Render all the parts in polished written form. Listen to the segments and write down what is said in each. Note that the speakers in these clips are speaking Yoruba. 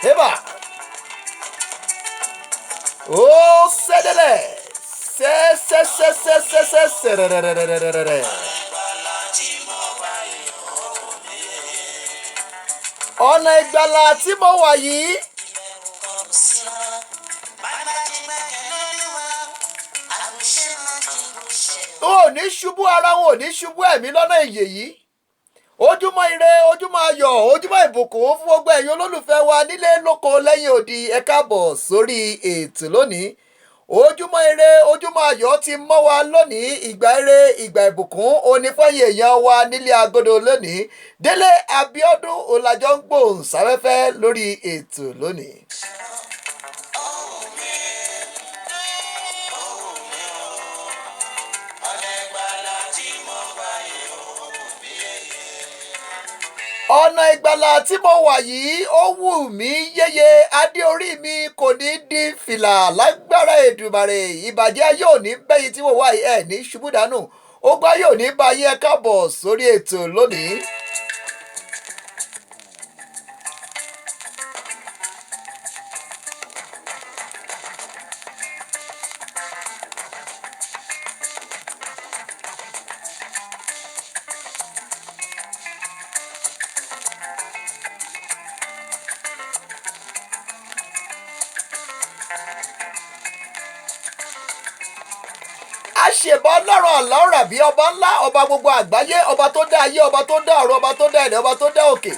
Heba. Ó sẹ́dẹ̀lẹ̀. Sẹ́sẹ́sẹ́sẹ́sẹ́sẹ́sẹ́rẹ̀rẹ̀rẹ̀rẹ̀rẹ̀. Ọ̀nà ìgbàlà tí mo wà yìí. Ò ní ṣubú ara wọn, ò ní ṣubú ẹ̀mí lọ́nà ìyè yìí. Ojúmọ́ ire, ojúmọ́ ayọ̀, ojúmọ́ ìbùkún fún gbogbo ẹ̀yin olólùfẹ́ wa nílé lóko lẹ́yìn odi. Ẹ káàbọ̀ sórí ètò lónìí. Ojúmọ́ ire, ojúmọ́ ayọ̀ ti mọ́ wa lónìí. Ìgbà ire, ìgbà ìbùkún onífẹ́yìn èèyàn wa nílé agodo lónìí. Délé Abíọ́dún Ọlájọ́ ń gbòhùn sáfẹ́fẹ́ lórí ètò lónìí. Ọ̀nà ìgbàlà tí mo wà yìí ó wù mí yéye, adé orí mi kò ní di fìlà lágbára Èdùmàrè. Ìbàjẹ́ ayé ò ní bẹ́yìn tí mo wà yìí, ẹ̀ ní ṣubú dànù. Ogun ayé ò ní bá yín. Ẹ káàbọ̀ sórí ètò lónìí. Àṣebọ Ọlọ́run àlọ́rà bí ọba ńlá, ọba gbogbo àgbáyé, ọba tó dá ayé, ọba tó dá ọ̀run, ọba tó dá ilẹ̀, ọba tó dá òkè.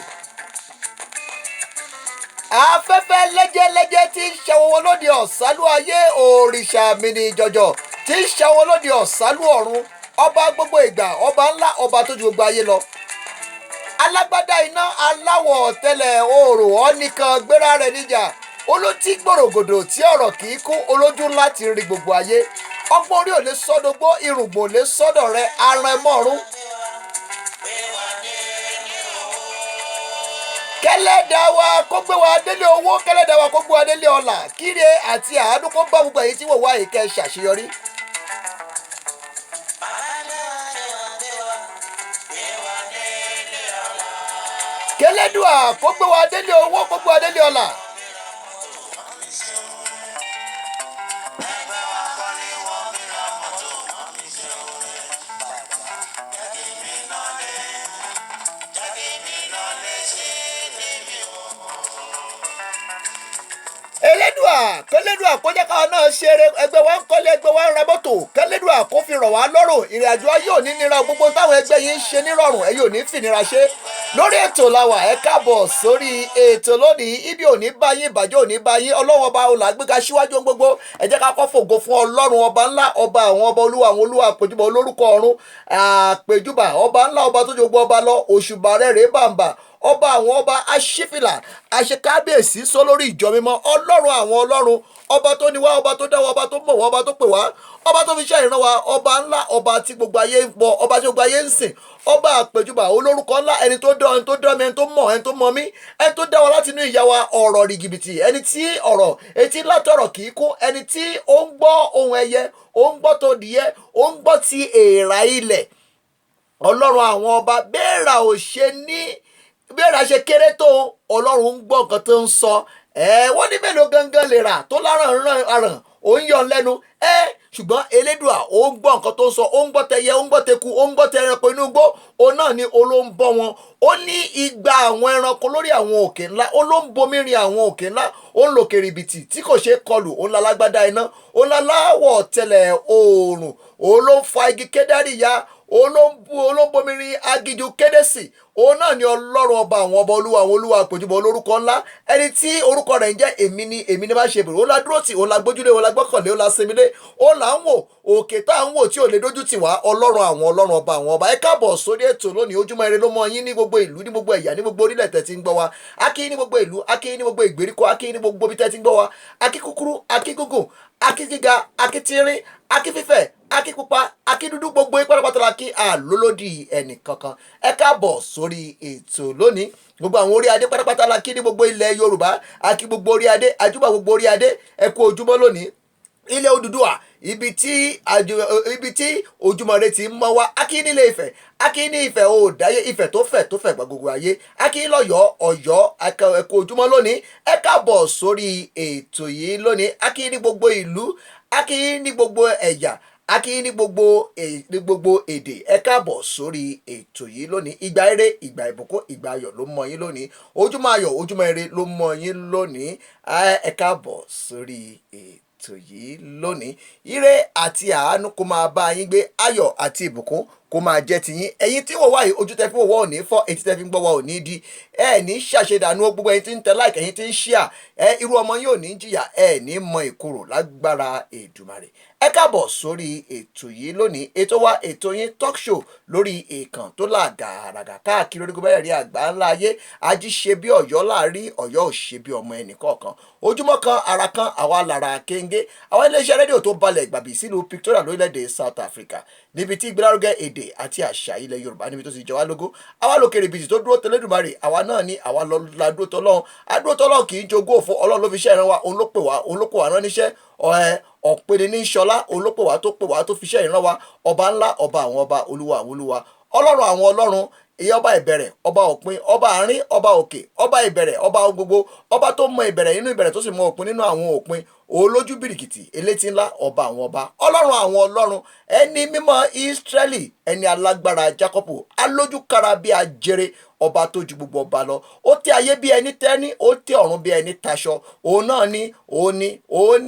Afẹ́fẹ́ lẹ́jẹ́lẹ́jẹ́ tí ń ṣàwọwọ́ lóde ọ̀sálú ayé, òrìṣà mìíní jọ̀jọ̀ tí ń ṣàwọwọ́ lóde ọ̀sálú ọ̀run. Ọba gbogbo ìgbà, ọba ńlá, ọba tó ju gbogbo ayé lọ. Alágbádá iná, aláwọ̀ tẹ́lẹ̀ oòrùn, ọ̀nìkan gbéra rẹ̀ níjà. Olótí gbòrògòdò tí ọ̀rọ̀ kì í kú, olójú ńlá ti rí gbogbo ayé. Ọgbọ́n orí ò lè sọ́dọ̀gbó, irùngbọ̀n ò lè sọ́dọ̀ rẹ̀, aràn mọ́rún. Kẹ́lẹ́dàá wa kó gbé wa délé owó, kẹ́lẹ́dàá wa kó gbé wa délé ọlà, kíre àti àánú kó bá gbogbo èyí tí wò wá ìkẹ́ ṣàṣeyọrí. Kẹ́lẹ́dàá kó gbé wa délé owó, kó gbé wa délé ọlà. Kẹ́lẹ́dùà kó jẹ́ káwọn náà ṣeré, ẹgbẹ́ wa ń kọ́lé, ẹgbẹ́ wa ń ra mọ́tò. Kẹ́lẹ́dùà kó fi rọ̀ wá lọ́rùn. Ìrìnàjò ayé ò ní nira, gbogbo táwọn ẹgbẹ́ yìí ń ṣe nírọ̀rùn, ẹ̀yin ò ní fìnira ṣe. Lórí ètò làwà, ẹ káàbọ̀ sórí ètò lónìí. Ibi ò ní bá yín, ìbàjẹ́ ò ní bá yín. Ọlọ́run ọba olùgbéga síwájú ohun gbogbo. Ẹ jẹ́ ká kọ́ fògo fún Ọlọ́run ọba ńlá, ọba àwọn ọba, olúwa àwọn olúwa, àpèjúbà olórúkọ ọ̀run, àpèjúbà ọba ńlá, ọba tó ju gbogbo ọba lọ, òṣùbà rẹ̀ rèé bàǹbà. Ọba àwọn ọba, aṣífìlà, àṣekábíyèsí sọ lórí ìjọ mímọ́, Ọlọ́run àwọn ọlọ́run, ọba tó ní wá, ọba tó dá wa, ọba tó mọ̀ wá, ọba tó pè wá, ọba tó fi iṣẹ́ ìran wa, ọba ńlá, ọba tí gbogbo ayé ń bọ, ọba tí gbogbo ayé ń sìn, ọba àpèjúbà olórúkọ ńlá, ẹni tó dán, ẹni tó dán mi, ẹni tó mọ̀, ẹni tó mọ̀ mí, ẹni tó dá wa láti inú ìyá wa, ọ̀rọ̀ rìgìbìtì, ẹni tí ọ̀rọ̀ etí látọ̀rọ̀ kì í kú, ẹni tí ó ń gbọ́ ohun ẹyẹ, ó ń gbọ́ tó dìyẹ, ó ń gbọ́ ti èèrà ilẹ̀. Ọlọ́run àwọn ọba, bẹ́ẹ̀rà ò ṣe ní bẹ́ẹ̀rà ṣe kéré tó, Ọlọ́run ń gbọ́ nǹkan tó ń sọ. Wọ́n ní mélòó gangan lè rà tó láràn ràn àràn, ó ń yọ lẹ́nu. Ṣùgbọ́n Elédùà ó ń gbọ́ nǹkan tó ń sọ, ó ń gbọ́ tẹyẹ, ó ń gbọ́ teku, ó ń gbọ́ tẹranko inú igbó. Òun náà ni olóńbọ́ wọn. Ó ní igba àwọn ẹranko lórí àwọn òkè ńlá, ó ló ń bomi rin àwọn òkè ńlá, ó ń lo kèrìbìtì tí kò ṣeé kọlù, ó ń lálágbádá iná, ó ń láláwọ̀ tẹ̀lẹ̀ oòrùn, ó ló ń fa igi kédárì ya, olóńbomirin agijù kédésì. Òun náà ni Ọlọ́run ọba àwọn ọba, olúwa àwọn olúwa, àpèjúbà olórúkọ ńlá, ẹni tí orúkọ rẹ̀ ń jẹ́ èmi ni bá ṣe bèrè. Ó la dúró tì, ó la gbójúlé, ó la gbọ́kànlé, ó la sinmi lé, ó là ń wò òkè tá à ń wò tí ò lè dójú tì wá. Ọlọ́run àwọn ọlọ́run, ọba àwọn ọba. Ẹ káàbọ̀ sórí ètò lónìí. Ojúmọ́ ire ló mọ́ yín ní gbogbo ìlú, ní gbogbo ẹ̀yà, ní gbogbo orílẹ̀ tẹ́ ti ń gbọ́ wa. A kí yín ní gbogbo ìlú, a kí yín ní gbogbo ìgbèríko, a kí yín ní gbogbo ibi tẹ́ ti ń gbọ́ wa. A kí kúkúrú, a kí gígùn, a kí gíga, a kí tínrín, a kí fífẹ̀, a kí pupa, a kí dúdú, gbogbo yín pátápátá la kí àlólódì ẹnì kankan. Ẹ káàbọ̀ sórí ètò lónìí. Gbogbo àwọn orí adé pátápátá la kí ní gbogbo ilẹ̀ Yorùbá. A kí gbogbo orí adé, àjúbà gbogbo orí adé. Ẹ kú ojúmọ́ lónìí. ilé Odùduwà ibi tí Ojúmọ́re ti ń mọ́ wá. Akí nílé Ifẹ̀, akí ní Ifẹ̀ òòdáyé, Ifẹ̀ tó fẹ̀ gba gbogbo ayé. Akí lọ́yọ̀ọ́, Ọ̀yọ́, ẹ̀kọ́ ojúmọ́ lónìí. Ẹ káàbọ̀ sórí ètò yìí lónìí. Akí ní gbogbo ìlú, akí ní gbogbo ẹ̀yà, akí ní gbogbo èdè. Ẹ káàbọ̀ sórí ètò yìí lónìí. Ìgbà ire, ìgbà ìbùkún, ìgbà ayọ̀ ló mọ yín lónìí. Ojúmọ́ ayọ̀, ojúmọ́ ire ló mọ yín lónìí. Ẹ káàbọ̀ sórí ètò yìí lónìí. Ire àti àánú kó máa bá yín gbé, ayọ̀ àti ìbùkún kó máa jẹ́ tiyín. Ẹ̀yin tí wò wá yìí, ojú tẹ́ fi wò wá ò ní fọ́, etí tẹ́ fi ń gbọ́ wá ò ní di. Ẹ ní ṣàṣedànù gbogbo ẹ̀yin tí ń tẹ like, ẹ̀yin tí ń share. Irú ọmọ yín ò ní jìyà, ẹ ní mọ ìkorò lágbára Èdùmàrè. Ẹ káàbọ̀ sórí ètò yìí lónìí. Ètò wa, ètò yín talk show lórí ìkàn tó làgàràgà káàkiri orígun mẹ́rẹ̀ẹ̀rin àgbà ńlá ayé. Ají ṣe bí Ọ̀yọ́ láàrí, Ọ̀yọ́ ò ṣe bí ọmọ ẹnì kọ̀ọ̀kan. Ojúmọ́ kan, ara kan, àwa lára kéńgé. Àwọn iléeṣẹ́ rédíò tó balẹ̀ gbàbí sílùú Pretoria lórílẹ̀‐èdè South Africa, níbi tí ìgbélárugẹ èdè àti àṣà ilẹ̀ Yorùbá níbi tó ti jọ wá lógún. Àwa lókèrè bìtì tó dúró tẹlẹ́dùmarè, àwa náà ni àwa la dúró tọ́lọ́run. Adúró tọ́lọ́run kì í jogún òfo, Ọlọ́run ló fi iṣẹ́ ìran wa, òun ló pè wá, òun ló kó wa rán níṣẹ́. Ọ̀pẹ̀lẹ̀ ní ṣọlá, òun ló pè wá tó fi iṣẹ́ ìran wa. Ọba ńlá, ọba àwọn ọba, olúwa àwọn olúwa, Ọlọ́run àwọn ọlọ́run, ìyá ọba ìbẹ̀rẹ̀, ọba òpin, ọba àárín, ọba òkè, ọba ìbẹ̀rẹ̀, ọba gbogbo, ọba tó mọ ìbẹ̀rẹ̀ nínú ìbẹ̀rẹ̀ tó sì mọ òpin nínú àwọn òpin, olójú bìrìkìtì, elétí ńlá, ọba àwọn ọba, Ọlọ́run àwọn ọlọ́run, ẹni mímọ́ Ísírẹ́lì, ẹni alágbára Jákọ́bù, alójúkára bí ajere, ọba tó ju gbogbo ọba lọ. Ó tẹ́ ayé bí ẹni tẹ́ni, ó tẹ́ ọ̀run bí ẹni taṣọ. Òun náà ni, òun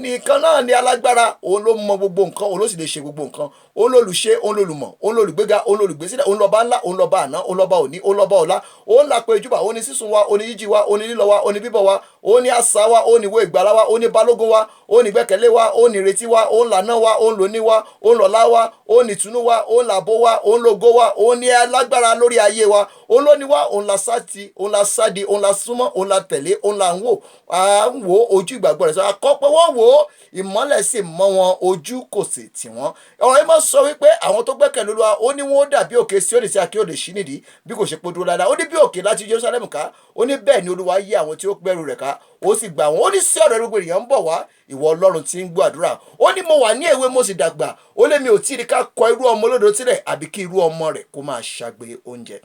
nìkan náà ni alágbára. Òun ló mọ gbogbo nǹkan, òun ló sì lè ṣe gbogbo nǹkan. Òun lolùṣe, òun lolùmọ̀, òun lolùgbéga, òun lolùgbésílẹ̀, òun lọ́ba ńlá, òun lọ́ba àná, òun lọ́ba òní, òun lọ́ba ọ̀la. Òun là pé ìjúbà, òun ni sísun wa, òun ni jíjí wa, òun ni lílọ wa, òun ni bíbọ̀ wa, òun ni asà wa, òun ni ìwé ìgbàlà wa, òun ni balógun wa, òun ni ìgbẹ́kẹ̀lé wa, òun ni ìrètí wa, òun lànà wa, òun lóní wa, òun lọ́lá wa, òun ni ìtùnú wa, òun làbó wa, òun lógo wa, òun ni alágbára lórí ayé wa, òun ló ní wa, òun la sáti, òun la sádi, òun la súnmọ́, òun la tẹ̀lé, òun la ń wò ojú ìgbàgbọ́ rẹ̀ sọ àkọ́pẹ́ wọ́n wò ó, ìmọ́lẹ̀ sì mọ́ wọn, ojú kò sì tì wọ́n. Ọ̀rọ̀ yìí máa sọ wípé àwọn tó gbẹ́kẹ̀lé Olúwa, ó ní wọn ó dàbí òkè Síónì tí a kì yóò lè ṣí nídìí bí kò ṣe pé dúró dáadáa. Ó ní bí òkè láti Jerusalem ká, ó ní bẹ́ẹ̀ ni Olúwa yí àwọn tí ó gbẹ́rù rẹ̀ ká, ó sì gbà wọ́n. Ó ní sí ọ̀rọ̀ gbogbo ènìyàn ń bọ̀ wá, ìwọ Ọlọ́run tí ń gbọ́ àdúrà. Ó ní mo wà ní èwe mo sì dàgbà, ó lé mi ò tí ì rí ká kọ irú ọmọ olódodo sílẹ̀, àbí kí irú ọmọ rẹ̀ kó máa ṣagbe oúnjẹ.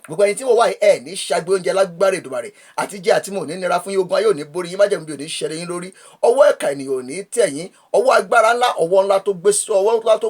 Gbogbo ẹni tí wọ́n wá ẹ̀ ní ṣagbe oúnjẹ lágbára Èdùmàrè, àti jẹ àti mu ò ní nira fún yín, ogun ayé ò ní borí yín, májẹ̀mú bí ò ní ṣẹlẹ̀ yín lórí, ọwọ́ ẹ̀ka ènìyàn ò ní tẹ̀ yín, ọwọ́ agbára ńlá, ọwọ́ ńlá tó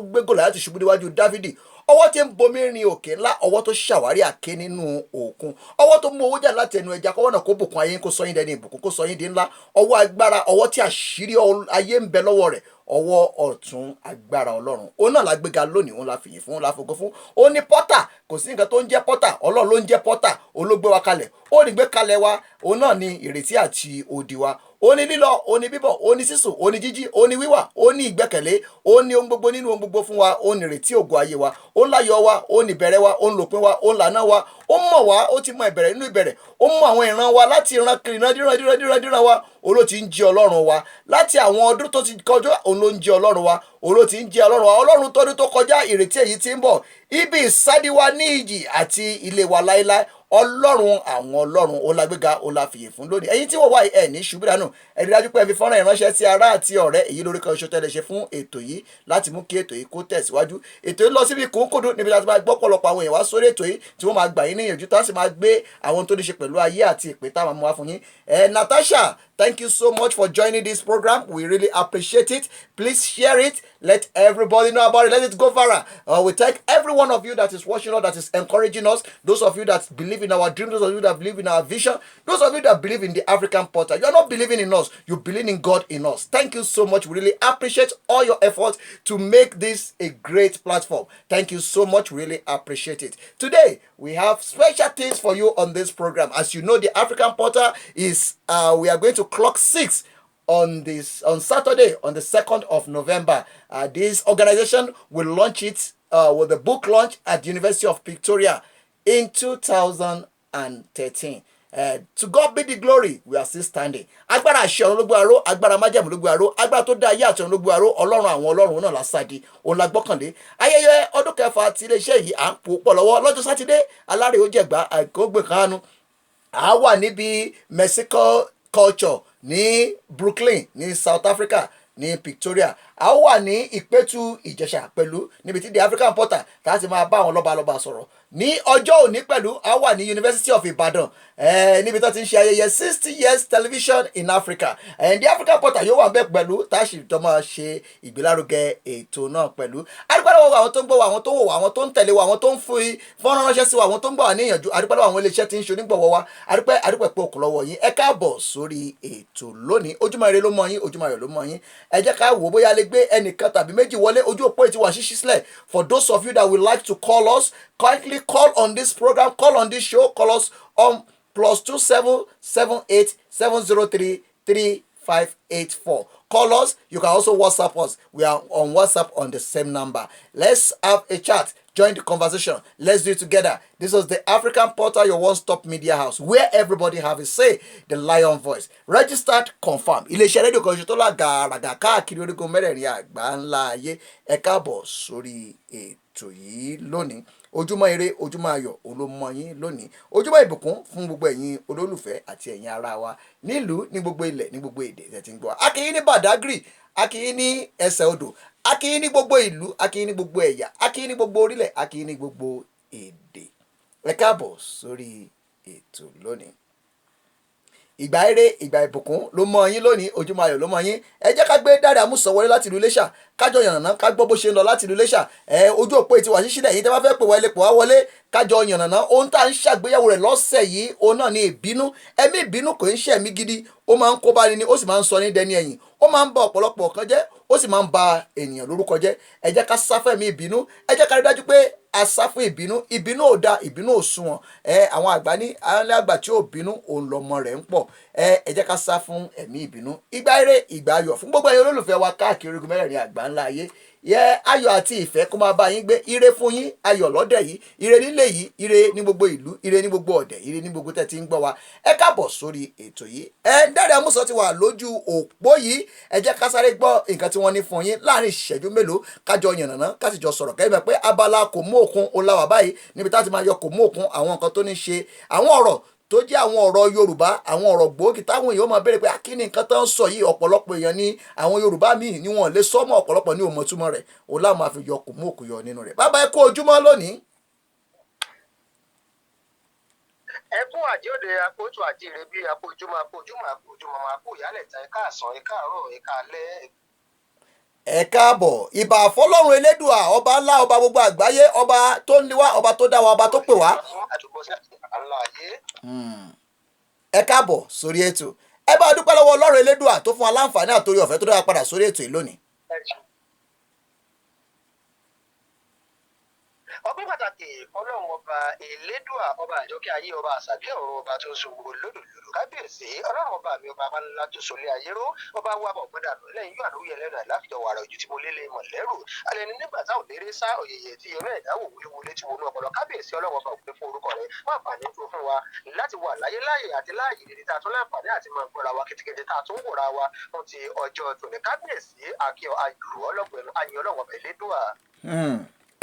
gbé Gòláyátì ṣubú níwájú Dáfídì, ọwọ́ tí ń bomi rin òkè ńlá, ọwọ́ tó ṣàwárí àké nínú òkun, ọwọ́ tó mú owó jà láti ẹnu ẹja, kọ́wọ́ náà kó bùkún ayé, kó sọ yín dẹni ìbùkún, kó sọ yín di ńlá. Ọwọ́ agbára, ọwọ́ tí àṣírí ayé ń bẹ lọ́wọ́ rẹ̀, ọwọ́ ọ̀tún agbára Ọlọ́run. Òun náà la gbéga lónìí, òun la fìyìn fún, òun la fògo fún. Ó ní pọ́tà, kò sí nǹkan tó ń jẹ́ pọ́tà, Ọlọ́run ló ń jẹ́ pọ́tà, òun ló gbé wa kalẹ̀. Ó ní gbé kalẹ̀ wa, òun náà ni ìrètí àti odi wa. Ó ní lílọ, ó ní bíbọ̀, ó ní sísùn, ó ní jíjí, ó ní wíwà, ó ní ìgbẹ́kẹ̀lé, ó ní ohun gbogbo nínú ohun gbogbo fún wa, ó ní ìrètí ògo ayé wa, ó ń láyọ̀ wa, ó ní ìbẹ̀rẹ̀ wa, ó ń lòpin wa, ó ń lànà wa, ó mọ̀ wá, ó ti mọ ìbẹ̀rẹ̀ nínú ìbẹ̀rẹ̀, ó mọ àwọn ìran wa láti ìran kiri ìran wa, òun ló ti ń jẹ́ Ọlọ́run wa láti àwọn ọdún tó ti kọjá, òun ló ń jẹ́ Ọlọ́run wa, òun ló ti ń jẹ́ Ọlọ́run wa. Ọlọ́run tọdún tó kọjá, ìrètí èyí tí ń bọ̀, ibi ìsádi wa ní ìjì àti ilé wa láéláé. Ọlọ́run àwọn ọlọ́run, ó lágbéga, ó la fìyè fún lónìí. Ẹ̀yin tí wọ́n wá ẹ̀ ní ṣubú dànù, ẹ rí dájú pé ẹ fi fọ́nrán ìránṣẹ́ sí ará àti ọ̀rẹ́. Èyí lórí kan ṣoṣo tẹ́lẹ̀ ṣe fún ètò yìí láti mú kí ètò yìí kó tẹ̀síwájú. Ètò yìí lọ síbi kòókòdó níbi láti máa gbọ́ pọ̀lọpọ̀ àwọn èèyàn wá sórí ètò yìí tí wọ́n máa gbà yín níyànjú, tá sì máa gbé àwọn tó ní ṣe pẹ̀lú ayé àti ìpè táwọn mú wá fún yín. Natasha, thank you so much for joining this program. We really appreciate it. Please share it. Let everybody know about it. Let it go viral. We thank every one of you that is watching us, that is encouraging us. Those of you that believe in our dreams, those of you that believe in our vision, those of you that believe in the African Portal. You are not believing in us. You believe in God in us. Thank you so much. We really appreciate all your efforts to make this a great platform. Thank you so much. Really appreciate it. Today, we have special things for you on this program. As you know, the African Portal is, we are going to clock 6 on Saturday, on the 2nd of November. This organization will launch it with a book launch at the University of Victoria in 2013. To God be the glory, we are still standing. Agbára àṣẹ ọ̀run ló gbé aró, agbára májẹ̀mú ló gbé aró, agbára tó dá ayé àti ọ̀run ló gbé aró, Ọlọ́run àwọn ọlọ́run náà lásàdì, òun la gbọ́kànlé. Ayẹyẹ ọdún kẹfà ti iléeṣẹ́ yìí à ń pò pọ̀ lọ́wọ́ lọ́jọ́ Sátidé, alárè ó jẹ̀gbá àìkógbè kánú. À wà níbi Mexico culture ní Brooklyn ní South Africa ní Victoria. A ó wà ní Ìpẹ́tù Ìjẹ̀ṣà pẹ̀lú níbi tí The African Portal tá a ti máa bá àwọn lọ́balọ́ba sọ̀rọ̀. Ní ọjọ́ òní pẹ̀lú a wà ní University of Ibadan níbi tó ti ń ṣe ayẹyẹ 60 years television in Africa. The African Portal yóò wà bẹ́ẹ̀ pẹ̀lú tá a sì jọ máa ṣe ìgbélárugẹ ètò náà pẹ̀lú. Adúpẹ́ lọ́wọ́ àwọn tó ń gbọ́ wa, àwọn tó ń wò wá, àwọn tó ń tẹ̀lé wa, àwọn tó ń fi fọ́nrán ránṣẹ́ sí wa, àwọn tó ń gbọ́ wa ní ìyànjú. Adúpẹ́ lọ́wọ́ àwọn iléeṣẹ́ tí ń ṣe onígbọ̀wọ́ wa. Adúpẹ́ pé òkú lọ́wọ́ yín. Ẹ káàbọ̀ sórí ètò lónìí. Ojúmọ́ ire ló mọ́ yín, ojúmọ́ ayọ̀ ló mọ́ yín. Ẹ jẹ́ ká wò bóyá lè gbé ẹnìkan tàbí méjì wọlé. Ojú òpó ètí wa ṣíṣí sílẹ̀. For those of you that would like to call us, kindly call on this program, call on this show, call us on +2778 703 3584. Call us. You can also WhatsApp us. We are on WhatsApp on the same number. Let's have a chat. Join the conversation. Let's do it together. This is the African Portal, your one-stop media house, where everybody have a say. The Lion Voice. Registered, confirmed. Ilé-iṣẹ́ rédíò kan ṣe tó lágàràgà káàkiri orígun mẹ́rẹ̀ẹ̀rin àgbà ńlá ayé. Ẹ káàbọ̀ sórí ètò yìí lónìí. Ojúmọ́ ire, ojúmọ́ ayọ̀ olómọ yín lónìí. Ojúmọ́ ìbùkún fún gbogbo ẹ̀yin olólùfẹ́ àti ẹ̀yin ará wa nílùú, ní gbogbo ilẹ̀, ní gbogbo èdè tẹ́ ti ń gbọ́. A kí yín ní Badagry, a kí yín ní Ẹsẹ̀ Odò, a kí yín ní gbogbo ìlú, a kí yín ní gbogbo ẹ̀yà, a kí yín ní gbogbo orílẹ̀, a kí yín ní gbogbo èdè. Ẹ káàbọ̀ sórí ètò lónìí. Ìgbà ire, ìgbà ìbùkún ló mọ yín lónìí, ojúmọ́ ayọ̀ ló mọ yín. Ẹ jẹ́ ká gbé Dáre Àmúsàn wọlé láti ìlú Iléṣà, kájọ yànnàná, ká gbọ́ bó ṣe ń lọ láti ìlú Iléṣà. Ojú òpó ètí wà ṣíṣílẹ̀ yìí tẹ́ bá fẹ́ pè wá ilé pò wá wọlé, kájọ yànnàná. Ohun tá à ń ṣàgbéyẹ̀wò rẹ̀ lọ́sẹ̀ yìí, òun náà ni ìbínú. Ẹ̀mí ìbínú kò ń ṣe ẹ̀mí gidi, ó máa ń kó bá ni, ó sì máa ń sọ ní dẹni ẹ̀yìn, ó máa ń ba ọ̀pọ̀lọpọ̀ kan jẹ́, ó sì máa ń ba ènìyàn lórúkọ jẹ́. Ẹ jẹ́ ká sá fún ẹ̀mí ìbínú, ẹ jẹ́ ká rí dájú pé a sá fún ìbínú. Ìbínú ò da, ìbínú ò sunwọ̀n. Àwọn àgbà ní àgbà tí ò bínú òun lọmọ rẹ̀ ń pọ̀. Ẹ jẹ́ ká sá fún ẹ̀mí ìbínú. Ìgbà ire, ìgbà ayọ̀ fún gbogbo ẹ̀yin olólùfẹ́ wa káàkiri orígun mẹ́rẹ̀ẹ̀rin àgbà ńlá ayé. Ayọ̀ àti ìfẹ́ kó máa bá yín gbé. Ire fún yín, ayọ̀ lọ́dẹ̀ yìí, ire nílé yìí, ire ní gbogbo ìlú, ire ní gbogbo ọ̀dẹ̀, ire ní gbogbo tẹ́ ti ń gbọ́ wa. Ẹ káàbọ̀ sórí ètò yìí. Dáre Àmúsàn ti wà lójú òpó yìí. Ẹ jẹ́ ká sáré gbọ́ nǹkan tí wọ́n ní fún yín láàrin ìṣẹ́jú mélòó, kájọ yànnàná, ká sì jọ sọ̀rọ̀. Kẹ́yìn mọ̀ pé abala kò mú òkun ó láwà báyìí, níbi tá ti máa yọ kò mú òkun àwọn nǹkan tó ní ṣe, àwọn ọ̀rọ̀ tó jẹ́ àwọn ọ̀rọ̀ Yorùbá, àwọn ọ̀rọ̀ gbòógì táwọn èèyàn máa béèrè pé kí ni nǹkan tó ń sọ yìí. Ọ̀pọ̀lọpọ̀ èèyàn ní àwọn Yorùbá míì ni wọ́n lè sọ́mọ́, ọ̀pọ̀lọpọ̀ ní òmò túmọ̀ rẹ̀, òun láwọn máa fi yọ kò mú òkun yọ nínú rẹ̀. Bàbá ẹ kú ojúmọ́ lónìí. Ẹ kú àjíòde akójú àjíire bí akójúmọ́ àpò ìyálẹ̀ta, ẹ káàsán, ẹ káàárọ̀, ẹ káalẹ́. Ẹ káàbọ̀. Ìbà fọ́lọ́run Elédùà, ọba ńlá, ọba gbogbo àgbáyé, ọba tó ń lé wa, ọba tó dá wa, ọba tó pè wá. Ẹ káàbọ̀ sórí ètò. Ẹ bá dúpẹ́ lọ́wọ́ Ọlọ́run Elédùà tó fún wa láǹfààní àtòrí ọ̀fẹ́ tó dára padà sórí ètò yìí lónìí. Ọpẹ́ pàtàkì Ọlọ́run ọba Elédùà, ọba àjọkẹ́ ayé, ọba àṣàbí ọ̀run, ọba tó ń so gbogbo lódòdó. Kábíyèsí Ọlọ́run ọba mi, ọba abánilá tó solé ayé ró, ọba wa bọ̀ gbọ́dà lọ lẹ́yìn yóò àlóyè lẹ́nu àìláfíjọ wàrà ojú tí mo lélẹ̀ mọ̀ lẹ́rù. Alẹ́ ní nígbà táwọn léré sá òyèyè tí ẹ̀rọ ẹ̀dáwò wọlé tí wọnú ọpọlọ. Kábíyèsí Ọlọ́run ọba òpin fún orúkọ rẹ̀, má àǹfààní tó fún wa láti wà láyé àti láàyè rere tá a tún láǹfààní àti máa gbọ́ra wa kìtìkìtì tá a tún wòra wa fún ti ọjọ́ tòní. Kábíyèsí àkíọ̀ ayò ọlọ́gbẹ̀rún ayò Ọlọ́run ọba Elédùà.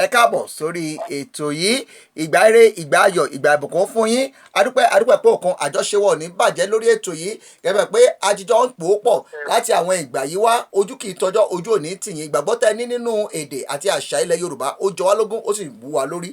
Ẹ káàbọ̀ sórí ètò yìí. Ìgbà ire, ìgbà ayọ̀, ìgbà ìbùkún fún yín. Adúpẹ́ pé òkan àjọṣewọ̀ ní bàjẹ́ lórí ètò yìí. Gẹ́gẹ́ pé àjíjọ ń pò ó pọ̀ láti àwọn ìgbà yìí wá. Ojú kì í tọjọ́, ojú ò ní tì yín. Ìgbàgbọ́ tẹ́ ní nínú èdè àti àṣà ilẹ̀ Yorùbá ó jọ wá lógún, ó sì wú wa lórí.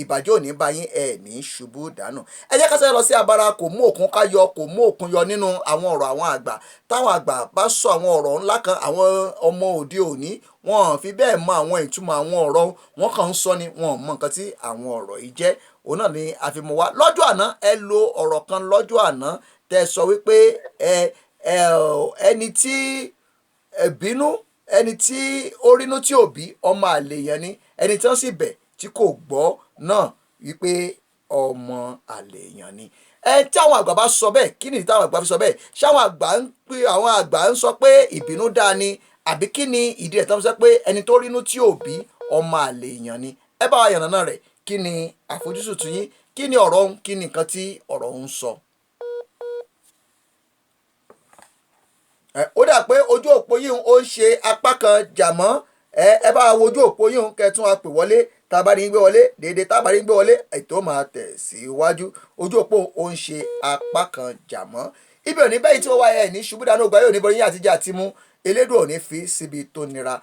Ìbàjẹ́ ò ní bá yín, ẹ ní ṣubú dànù. Ẹ jẹ́ ká sáré lọ sí abala kò mú òkun ká yọ kò mú òkun yọ nínú àwọn ọ̀rọ̀ àwọn àgbà. Táwọn àgbà bá sọ àwọn ọ̀rọ̀ ńlá kan, àwọn ọmọ òde òní wọn fi bẹ́ẹ̀ mọ àwọn ìtumọ̀ àwọn ọ̀rọ̀, wọn kàn ń sọ ni, wọn mọ nǹkan tí àwọn ọ̀rọ̀ yìí jẹ́. Òun náà ni a fi mú wa. Lọ́jọ́ àná ẹ lo ọ̀rọ̀ kan lọ́jọ́ àná tẹ́ sọ wípé ẹni tí bínú, ẹni tí ó rínú tí ò bí ọmọ àlèyàn ni, ẹni tí wọ́n sì bẹ̀ tí kò gbọ́ náà wípé ọmọ àlèyàn ni. Tí àwọn àgbà bá sọ bẹ́ẹ̀, kí ni táwọn àgbà fi sọ bẹ́ẹ̀? Ṣé àwọn àgbà ń sọ pé ìbínú dáa ni, àbí kí ni ìdí rẹ̀ tó ń sọ pé ẹni tó rínú tí ò bí ọmọ àlèyàn ni? Ẹ bá wa yànnàná rẹ̀. Kí ni àfojúsùn tún yín? Kí ni ọ̀rọ̀ ń, kí ni nǹkan tí ọ̀rọ̀ ń sọ? Ó dà pé ojú òpó yìí ó ń ṣe apá kan jàmọ́. Ẹ bá wo ojú òpó yìí kẹtún a pè wọlé. Tá a bá rí gbé wọlé, déédéé tá a bá rí gbé wọlé, ètò máa tẹ̀ síwájú. Ojú òpó ó ń ṣe apá kan jàmọ́. ibi òní bẹ́yìn tí wọ́n wá ẹ̀ ní ṣubú dànù ògbà yóò ní borí yín àtijọ́ àti mú elédùn òní fi síbi tó nira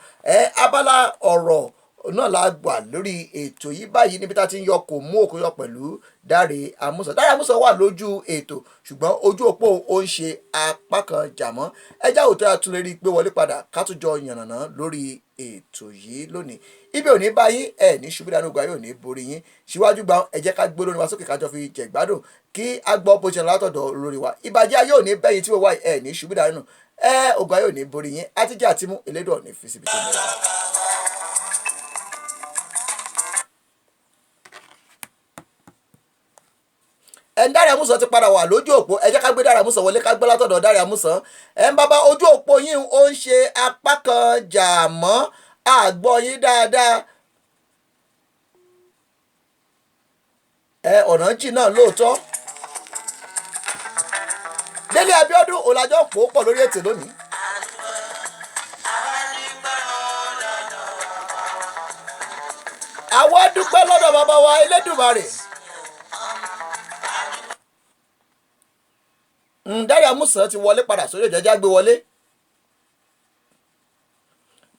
abala ọ̀rọ̀ náà la gbà lórí ètò yìí báyìí níbi tá a ti ń yọ kò mú òkú yọ pẹ̀lú Dáre Àmúsàn. Dáre Àmúsàn wà lójú ètò ṣùgbọ́n ojú òpó ó ń ṣe apá kan jàmọ́ ẹjá òtún àtúnlẹ̀ rí i pé wọlé padà ká tún jọ yànnàná lórí ètò yìí lónìí ibi òní báyìí ní ṣubú dànù ògbà yóò ní borí yín síwájú gbà ẹ jẹ́ ká gbé lórí wa sókè kájọ fi jẹ̀gbádùn kí a gbọ́ bó ṣe látọ̀dọ̀ lórí wa ìbàjẹ́ yóò ní bẹ́yìn tí wọ́n wá ní ṣubú dànù ògbà yóò ní borí yín àtijọ́ àti mú elédùn òní fi síbi tó nira. Dáre Àmúsàn ti padà wà lójú òpó ẹ jẹ́ ká gbé Dáre Àmúsàn wọlé ká gbé látọ̀dọ̀ Dáre Àmúsàn bàbá ojú òpó yín ó ń ṣe apá kan jà mọ́ àgbọ̀ yín dáadáa ọ̀nà jì náà lóòótọ́ Délé Abíọ́dún ọ̀làjọ́ pò pọ̀ lórí ètò lónìí. àwa dúpẹ́ lọ́dọ̀ bàbá wa Elédùmarè. Dáre Àmúsàn ti wọlé padà sórí ìjọjá gbé wọlé.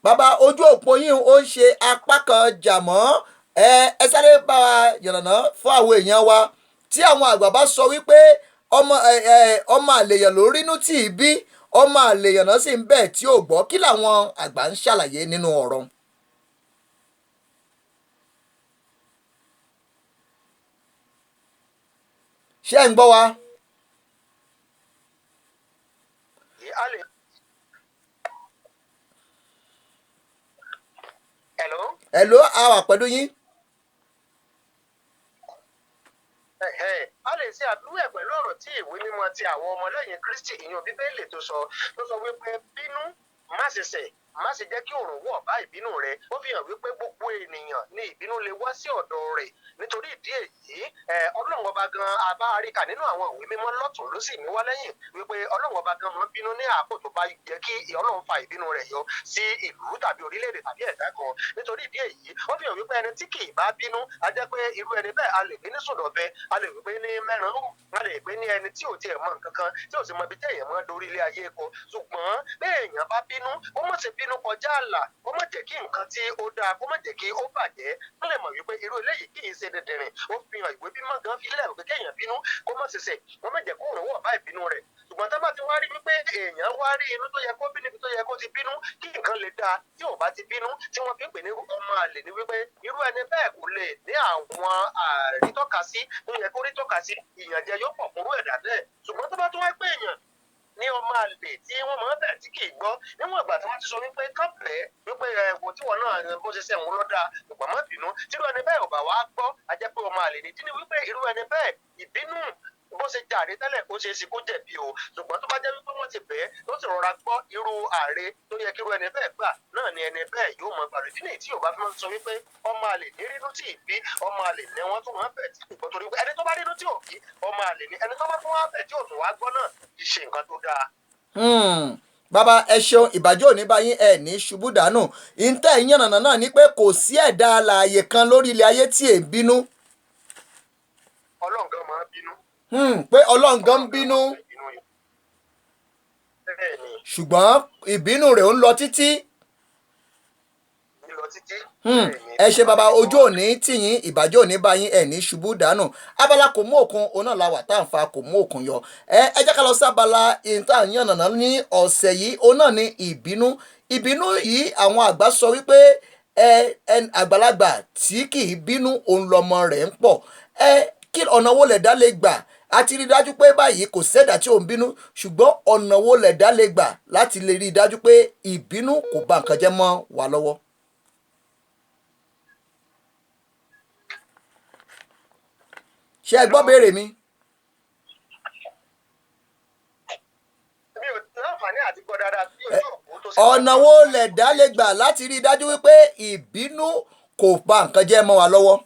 Bàbá ojú òpó yín ó ń ṣe apá kan jàmọ́ ẹ sáré bá wa yànnàná fún àwọn èèyàn wa tí àwọn àgbà bá sọ wípé ọmọ àlèyàn ló rínú tí ì bí ọmọ àlèyàn náà sì ń bẹ̀ tí ò gbọ́ kí làwọn àgbà ń ṣàlàyé nínú ọ̀rọ̀. ṣé ẹ̀ ń gbọ́ wa? Hello, a wà pẹ̀lú yín. A lè ṣe àdúrà pẹ̀lú ọ̀rọ̀ tí ìwé mímọ́ ti àwọn ọmọlẹ́yìn Kristi ìyẹn Bíbélì tó sọ wípé bínú má ṣe ṣẹ̀ má ṣe jẹ́ kí òòrùn wọ̀ bá ìbínú rẹ̀. Ó fi hàn wípé gbogbo ènìyàn ní ìbínú lè wá sí ọ̀dọ̀ rẹ̀. Nítorí ìdí èyí Ọlọ́run ọba gan abá àríkà nínú àwọn ìwé mímọ́ lọ́tùn ló sì ní wá lẹ́yìn wípé Ọlọ́run ọba gan máa ń bínú ní àpò tó bá yẹ kí Ọlọ́run fa ìbínú rẹ̀ yọ sí ìlú tàbí orílẹ̀-èdè tàbí ẹ̀dá kan. Nítorí ìdí èyí ó fi hàn wípé ẹni tí kì í bá bínú á jẹ́ pé irú ẹni bẹ́ẹ̀ a lè gbé ní sòdọ̀bẹ a lè gbé ní mẹ́rin a lè gbé ní ẹni tí ò tiẹ̀ mọ nǹkan kan tí ò sì mọ ibi tí èèyàn máa dorí ilé ayé kọ. Ṣùgbọ́n bí èèyàn bá bínú ó mọ̀ sí bínú kọjá àlà ó mọ̀ jẹ́ kí nǹkan tí ó dáa ó mọ̀ jẹ́ kí ó bàjẹ́ ó lè mọ̀ wípé irú eléyìí kì í ṣe dẹ̀dẹ̀rìn. Ó fi hàn ìwé bímọ gan fi lẹ́rù pé kéèyàn bínú kó mọ̀ ṣẹ̀ṣẹ̀ wọ́n mọ̀ jẹ́ kó òun wọ̀ bá ìbínú rẹ̀. Ṣùgbọ́n tá bá ti wá rí wípé èèyàn wá rí inú tó yẹ kó bí níbi tó yẹ kó ti bínú kí nǹkan lè dáa tí ò bá ti bínú tí wọ́n fi ń pè ní ọmọ àlè ní wípé irú ẹni bẹ́ẹ̀ kò lè ní àwọn àrítọ́kasí tó yẹ kó rí tọ́kasí ìyànjẹ yóò pọ̀ fún ẹ̀dá bẹ́ẹ̀. Ṣùgbọ́n tó bá tún wá pé èèyàn ní ọmọ àlè tí wọ́n máa ń bẹ̀ tí kì í gbọ́ níwọ̀n ìgbà tí wọ́n ti sọ wípé kápẹ́ wípé ẹ̀wọ̀n tí wọ́n náà bó ṣe ṣẹ̀wọ̀n lọ́dà ìgbà má bínú tí irú ẹni bẹ́ẹ̀ ò bá wá gbọ́ a jẹ́ pé ọmọ àlè ní tí ni wípé irú ẹni bẹ́ẹ̀ ìbínú bó ṣe jàre tẹ́lẹ̀ kó ṣe é sí kó jẹ̀bi o. Ṣùgbọ́n tó bá jẹ́ wípé wọ́n ti bẹ́ẹ̀ tó sì rọra gbọ́ irú ààrẹ tó yẹ kí irú ẹni bẹ́ẹ̀ gbà náà ni ẹni bẹ́ẹ̀ yóò mọ gbàlù tí ní tí yorùbá fi máa ń sọ wípé ọmọ àlè ní rínú tí ì bí ọmọ àlè ní wọ́n tún máa ń bẹ̀ tí kò gbọ́ torí pé ẹni tó bá rínú tí ò bí ọmọ àlè ní ẹni tó bá tún wá bẹ̀ tí ò tún wá gbọ́ náà kì í ṣe nǹkan tó dáa. Bàbá ẹ ṣeun ìbàjẹ́ òní báyìí ẹ ní ṣubú dànù ìǹtẹ̀ ìyànnànà náà ni pé kò sí ẹ̀dá alààyè kan lórí ilẹ̀ ayé tí è ń bínú. Ọlọ́run gan máa ń bínú. Pé Ọlọ́run gan ń bínú ṣùgbọ́n ìbínú rẹ̀ ń lọ títí. Ẹ ṣe bàbá ojú òní tìyín ìbàjẹ́ òní báyìí ẹ ní ṣubú dànù. Abala kò mú òkun òun náà la wà tá à ń fa kò mú òkun yọ. Ẹ jẹ́ ká lọ sí abala ìta ìyànnànà ní ọ̀sẹ̀ yìí òun náà ní ìbínú. Ìbínú yìí àwọn àgbà sọ wípé àgbàlagbà tí kì í bínú òun lọmọ rẹ̀ ń pọ̀. Kí ọ̀nà wo lẹ̀dá lè gbà a ti rí i dájú pé báyìí kò sẹ́dá tí ò ń bínú ṣùgbọ́n ọ̀nà wo lẹ̀dá lè gbà láti lè rí i dájú pé ìbínú kò bà nǹkan jẹ́ mọ́ wa lọ́wọ́. ṣé ẹ gbọ́ béèrè mi? ọ̀nà wo lẹ̀dá lè gbà láti rí i dájú wípé ìbínú kò bà nǹkan jẹ́ mọ́ wa lọ́wọ́.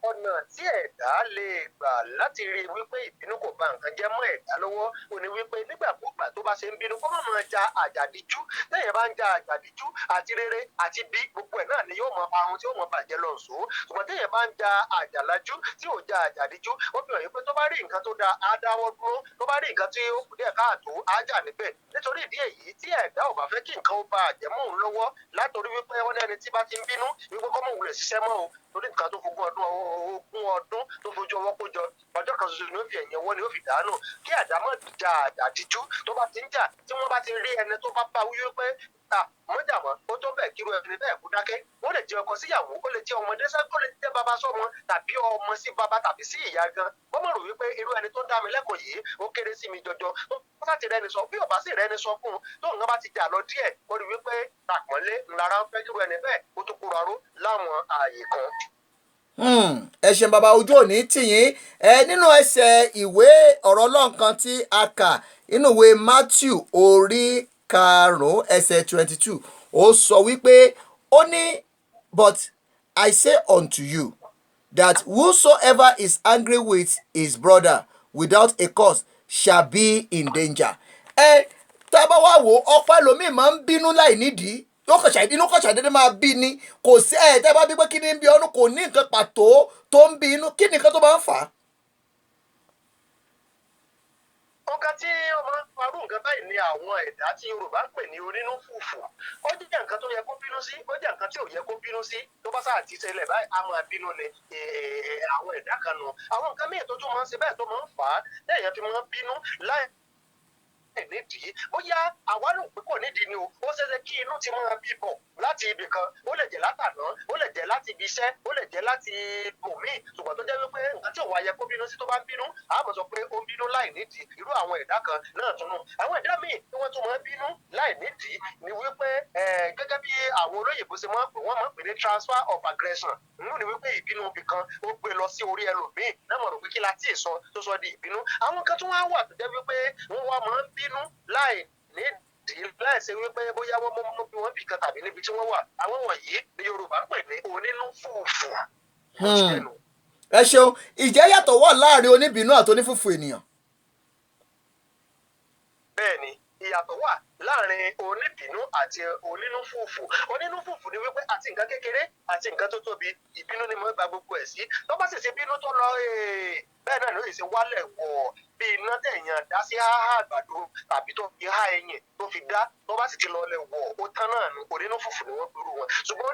Ọ̀nà tí ẹ̀dá ẹ̀dá lè gbà láti rí wípé ìbínú kò bà nǹkan jẹ́ mọ́ ẹ̀dá lọ́wọ́ ó ní wípé nígbàkúgbà tó bá ṣe ń bínú kó má máa ja àjàdíjú téèyàn bá ń ja àjàdíjú àti rere àti bí gbogbo ẹ̀ náà ni yóò mọ parun tí yóò mọ bàjẹ́ lọ sọ ṣùgbọ́n téèyàn bá ń ja àjàlájú tí ò ja àjàdíjú ó fi hàn wípé tó bá rí nǹkan tó dáa á dáwọ́ dúró tó bá rí nǹkan tí ó kù díẹ̀ káàtó á jà níbẹ̀ nítorí ìdí èyí tí ẹ̀dá ò bá fẹ́ kí nǹkan ó ba àjẹmọ́ òun lọ́wọ́ látòrí wípé wọ́n lẹ́ni tí bá ti ń bínú wípé kọ́mọ òun lè ṣiṣẹ́ mọ́ o torí nǹkan tó fogún ọdún tó fojú ọwọ́ kó jọ ọjọ́ kan ṣoṣo ni ó fi ẹ̀yìn ọwọ́ ni ó fi dànù kí ẹ̀dá má ja àjàdíjú tó bá ti ń jà tí wọ́n bá ti rí ẹni tó bá wí wípé mọ́jàmọ́ ó tó bẹ́ẹ̀ kí irú ẹni bẹ́ẹ̀ kú dákẹ́ ó lè jẹ́ ọkọ síyàwó ó lè jẹ́ ọmọdé ó lè jẹ́ bàbá sọ́mọ tàbí ọmọ sí bàbá tàbí sí ìyá gan wọ́n mọ̀ rò wípé irú ẹni tó dá mi lẹ́kọ̀ọ́ yìí ó kéré sí mi jọjọ tó bá ti rẹni sọ bí ò bá sì rẹni sọ fún un tó nǹkan bá ti jà lọ díẹ̀ ó rí wípé àpọ́nlé ńlára ń fẹ́ kí irú ẹni bẹ́ẹ̀ ó tó kóra ró láwọn ààyè kan. ẹ ṣeun bàbá ojú òní tìyín nínú ẹsẹ̀ ìwé ọ̀rọ̀ Ọlọ́run kan tí a kà nínú ìwé Matthew orí karùn-ún ẹsẹ̀ 22 ó sọ wípé ó ní but I say unto you that whosoever is angry with his brother without a cause shall be in danger. Tá a bá wá wò ọ̀pọ̀ ẹlòmíì máa ń bínú láì nídìí yóò kàn ṣàdédé máa bí ni kò sí tẹ́ bá bí pé kí ni ń bí ọ́nù kò ní nǹkan pàtó tó ń bí inú kí ni nǹkan tó máa ń fà á. nǹkan tí ó máa ń farú nǹkan báyìí ni àwọn ẹ̀dá tí Yorùbá ń pè ní onínú fùfù ó jẹ́ nǹkan tó yẹ kó bínú sí ó jẹ́ nǹkan tí ò yẹ kó bínú sí tó bá sáà ti ṣẹlẹ̀ báyìí a máa bínú ni àwọn ẹ̀dá kan nù àwọn nǹkan míì tó tún máa ń ṣe bẹ́ẹ̀ tó máa ń fà á lẹ́yìn fi máa ń bínú láì nídìí bóyá àwárò pé kò nídìí ni o ó ṣeéṣe kí inú ti máa bí bọ̀ láti ibì kan ó lè jẹ́ látàná ó lè jẹ́ láti ibi iṣẹ́ ó lè jẹ́ láti bòmíì ṣùgbọ́n tó jẹ́ wípé nǹkan tí òun ayẹ kó bínú sí tó bá bínú àmọ́ sọ pé ó ń bínú láì nídìí irú àwọn ẹ̀dá kan náà tún nù àwọn ẹ̀dá míì tí wọ́n tún máa ń bínú láì nídìí ni wípé gẹ́gẹ́ bí àwọn olóyìnbó ṣe máa ń pè wọ́n máa ń pè ní transfer of aggression nínú ni wípé ìbínú ibì kan ó gbé lọ sí orí ẹlòmíì náà mọ̀ rò pé kí la tí ì sọ tó sọ di ìbínú àwọn kan tún wá wà tó jẹ́ wípé wọ́n wá máa ń bínú láì nídìí láì ṣe wípé bóyá wọ́n mú bí wọ́n bì kan tàbí níbi tí wọ́n wà àwọn wọ̀nyí ni Yorùbá pè ní onínú fùfù. ẹ ṣeun ìjẹ́ yàtọ̀ wà láàrin oníbínú àti onífùfù ènìyàn. bẹ́ẹ̀ni ìyàtọ̀ wà láàrin oníbínú àti onínúfùfù onínúfùfù ni wípé àti nǹkan kékeré àti nǹkan tó tóbi ìbínú ni mo gba gbogbo ẹ̀ sí tó bá sì ṣe bínú tó lọ bẹ́ẹ̀ náà ló yẹ ṣe wálẹ̀ wọ̀ bí iná tẹ̀yàn dá sí háhá àgbàdo tàbí tó fi há ẹyìn tó fi dá tó bá sì ti lọlẹ̀ wọ̀ ó tán náà ní onínúfùfù ni wọ́n gbèrú wọn ṣùgbọ́n